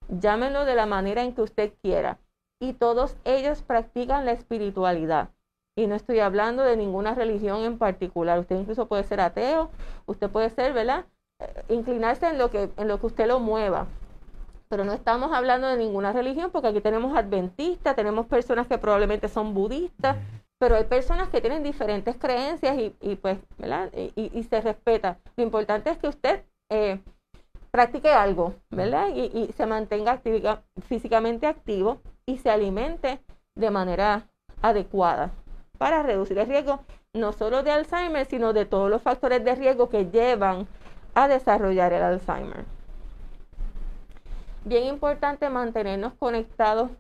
Llámenlo de la manera en que usted quiera. Y todos ellos practican la espiritualidad. Y no estoy hablando de ninguna religión en particular. Usted incluso puede ser ateo, usted puede ser, ¿verdad?, inclinarse en lo que usted lo mueva. Pero no estamos hablando de ninguna religión, porque aquí tenemos adventistas, tenemos personas que probablemente son budistas, pero hay personas que tienen diferentes creencias y pues, ¿verdad?, y se respeta. Lo importante es que usted practique algo, ¿verdad? Y se mantenga físicamente activo y se alimente de manera adecuada para reducir el riesgo no solo de Alzheimer, sino de todos los factores de riesgo que llevan a desarrollar el Alzheimer. Bien importante mantenernos conectados,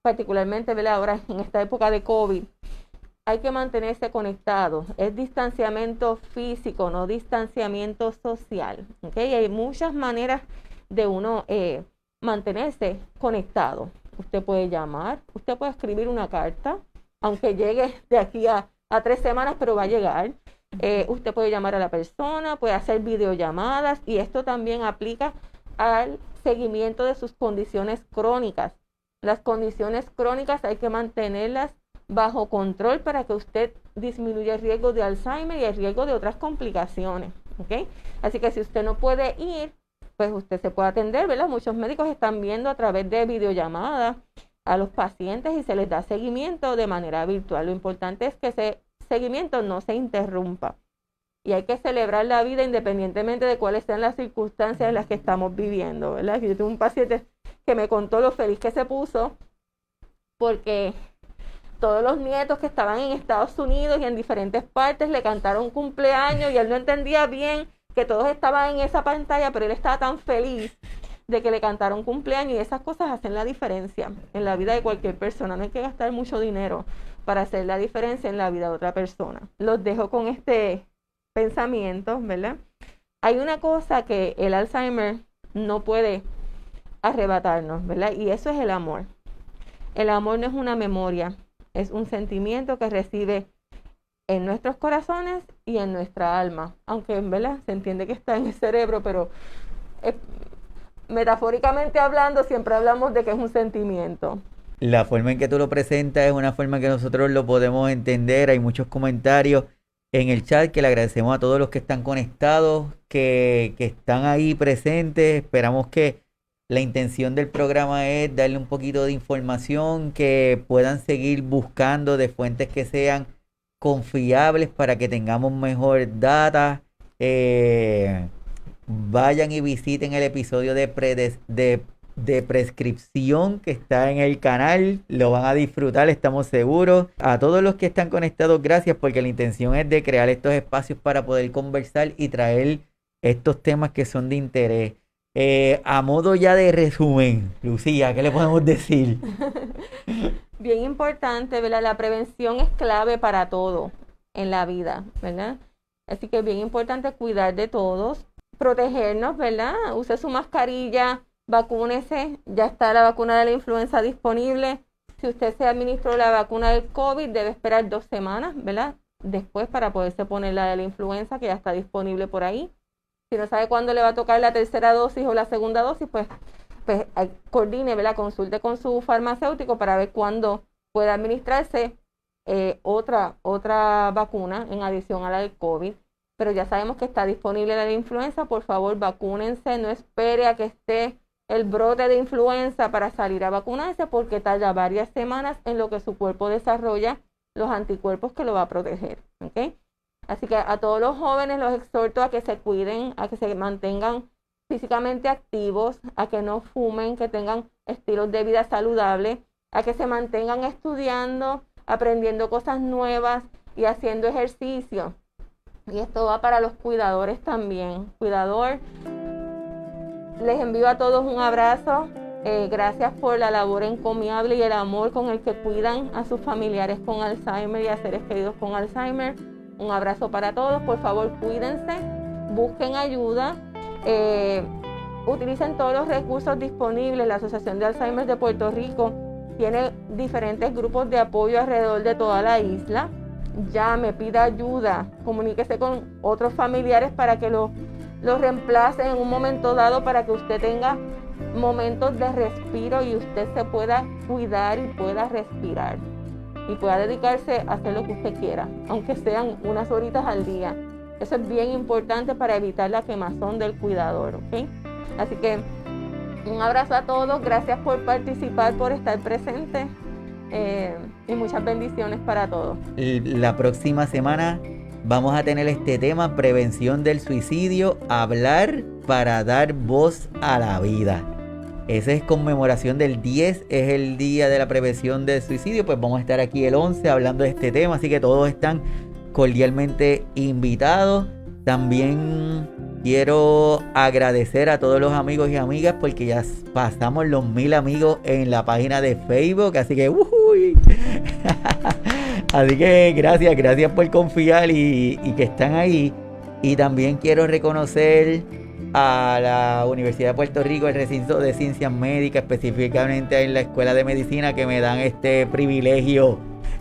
particularmente, ¿verdad?, ahora en esta época de COVID. Hay que mantenerse conectados. Es distanciamiento físico, no distanciamiento social. ¿Okay? Hay muchas maneras de uno mantenerse conectado. Usted puede llamar, usted puede escribir una carta, aunque llegue de aquí a 3 semanas, pero va a llegar. Usted puede llamar a la persona, puede hacer videollamadas, y esto también aplica al seguimiento de sus condiciones crónicas. Las condiciones crónicas hay que mantenerlas bajo control para que usted disminuya el riesgo de Alzheimer y el riesgo de otras complicaciones, ¿ok? Así que si usted no puede ir, pues usted se puede atender, ¿verdad? Muchos médicos están viendo a través de videollamadas a los pacientes y se les da seguimiento de manera virtual. Lo importante es que ese seguimiento no se interrumpa. Y hay que celebrar la vida independientemente de cuáles sean las circunstancias en las que estamos viviendo, ¿verdad? Yo tengo un paciente que me contó lo feliz que se puso porque todos los nietos que estaban en Estados Unidos y en diferentes partes le cantaron cumpleaños y él no entendía bien que todos estaban en esa pantalla, pero él estaba tan feliz de que le cantaron cumpleaños, y esas cosas hacen la diferencia en la vida de cualquier persona. No hay que gastar mucho dinero para hacer la diferencia en la vida de otra persona. Los dejo con este pensamiento, ¿verdad? Hay una cosa que el Alzheimer no puede arrebatarnos, ¿verdad? Y eso es el amor. El amor no es una memoria, es un sentimiento que recibe en nuestros corazones y en nuestra alma, aunque en verdad se entiende que está en el cerebro, pero metafóricamente hablando siempre hablamos de que es un sentimiento. La forma en que tú lo presentas es una forma que nosotros lo podemos entender. Hay muchos comentarios en el chat que le agradecemos a todos los que están conectados, que están ahí presentes. Esperamos que la intención del programa es darle un poquito de información, que puedan seguir buscando de fuentes que sean confiables para que tengamos mejor data. Vayan y visiten el episodio de prescripción que está en el canal. Lo van a disfrutar, estamos seguros. A todos los que están conectados, gracias, porque la intención es de crear estos espacios para poder conversar y traer estos temas que son de interés. A modo ya de resumen, Lucía, ¿qué le podemos decir? Bien importante, ¿verdad? La prevención es clave para todo en la vida, ¿verdad? Así que es bien importante cuidar de todos, protegernos, ¿verdad? Use su mascarilla, vacúnese, ya está la vacuna de la influenza disponible. Si usted se administró la vacuna del COVID, debe esperar 2 semanas, ¿verdad? Después para poderse poner la de la influenza, que ya está disponible por ahí. Si no sabe cuándo le va a tocar la tercera dosis o la segunda dosis, pues coordine, ¿verdad? Consulte con su farmacéutico para ver cuándo puede administrarse otra vacuna en adición a la del COVID. Pero ya sabemos que está disponible la de influenza. Por favor, vacúnense. No espere a que esté el brote de influenza para salir a vacunarse, porque tarda varias semanas en lo que su cuerpo desarrolla los anticuerpos que lo va a proteger, ¿ok? Así que a todos los jóvenes los exhorto a que se cuiden, a que se mantengan físicamente activos, a que no fumen, que tengan estilos de vida saludables, a que se mantengan estudiando, aprendiendo cosas nuevas y haciendo ejercicio. Y esto va para los cuidadores también. Cuidador, les envío a todos un abrazo. Gracias por la labor encomiable y el amor con el que cuidan a sus familiares con Alzheimer y a seres queridos con Alzheimer. Un abrazo para todos. Por favor, cuídense, busquen ayuda, utilicen todos los recursos disponibles. La Asociación de Alzheimer de Puerto Rico tiene diferentes grupos de apoyo alrededor de toda la isla. Llame, pida ayuda, comuníquese con otros familiares para que lo reemplacen en un momento dado, para que usted tenga momentos de respiro y usted se pueda cuidar y pueda respirar y pueda dedicarse a hacer lo que usted quiera, aunque sean unas horitas al día. Eso es bien importante para evitar la quemazón del cuidador, ¿ok? Así que un abrazo a todos, gracias por participar, por estar presentes, y muchas bendiciones para todos. La próxima semana vamos a tener este tema: prevención del suicidio, hablar para dar voz a la vida. Esa es conmemoración del 10, es el día de la prevención del suicidio. Pues vamos a estar aquí el 11 hablando de este tema, así que todos están cordialmente invitados. También quiero agradecer a todos los amigos y amigas, porque ya pasamos los 1000 amigos en la página de Facebook, así que así que gracias por confiar y que están ahí. Y también quiero reconocer a la Universidad de Puerto Rico, el recinto de ciencias médicas, específicamente en la Escuela de Medicina, que me dan este privilegio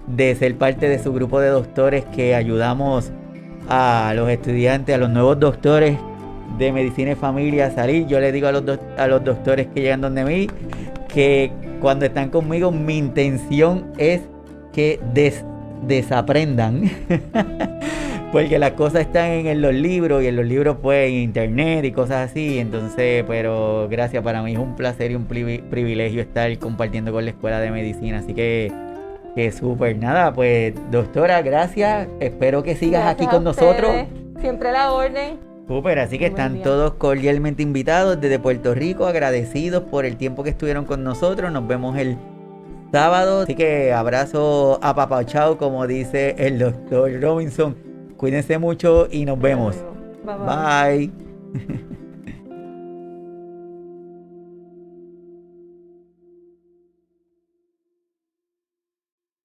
de ser parte de su grupo de doctores que ayudamos a los estudiantes, a los nuevos doctores de medicina y familia a salir. Yo les digo a los doctores que llegan donde mí, que cuando están conmigo, mi intención es que desaprendan porque las cosas están en los libros, y en los libros pues en internet y cosas así. Entonces, pero gracias, para mí es un placer y un privilegio estar compartiendo con la Escuela de Medicina, así que súper. Nada, pues doctora, gracias, espero que sigas Gracias aquí con nosotros. Siempre a la orden. Súper, así que están todos cordialmente invitados desde Puerto Rico, agradecidos por el tiempo que estuvieron con nosotros. Nos vemos el sábado. Así que abrazo a Papachao, como dice el doctor Robinson. Cuídense mucho y nos Hasta vemos. luego. Bye bye. Bye.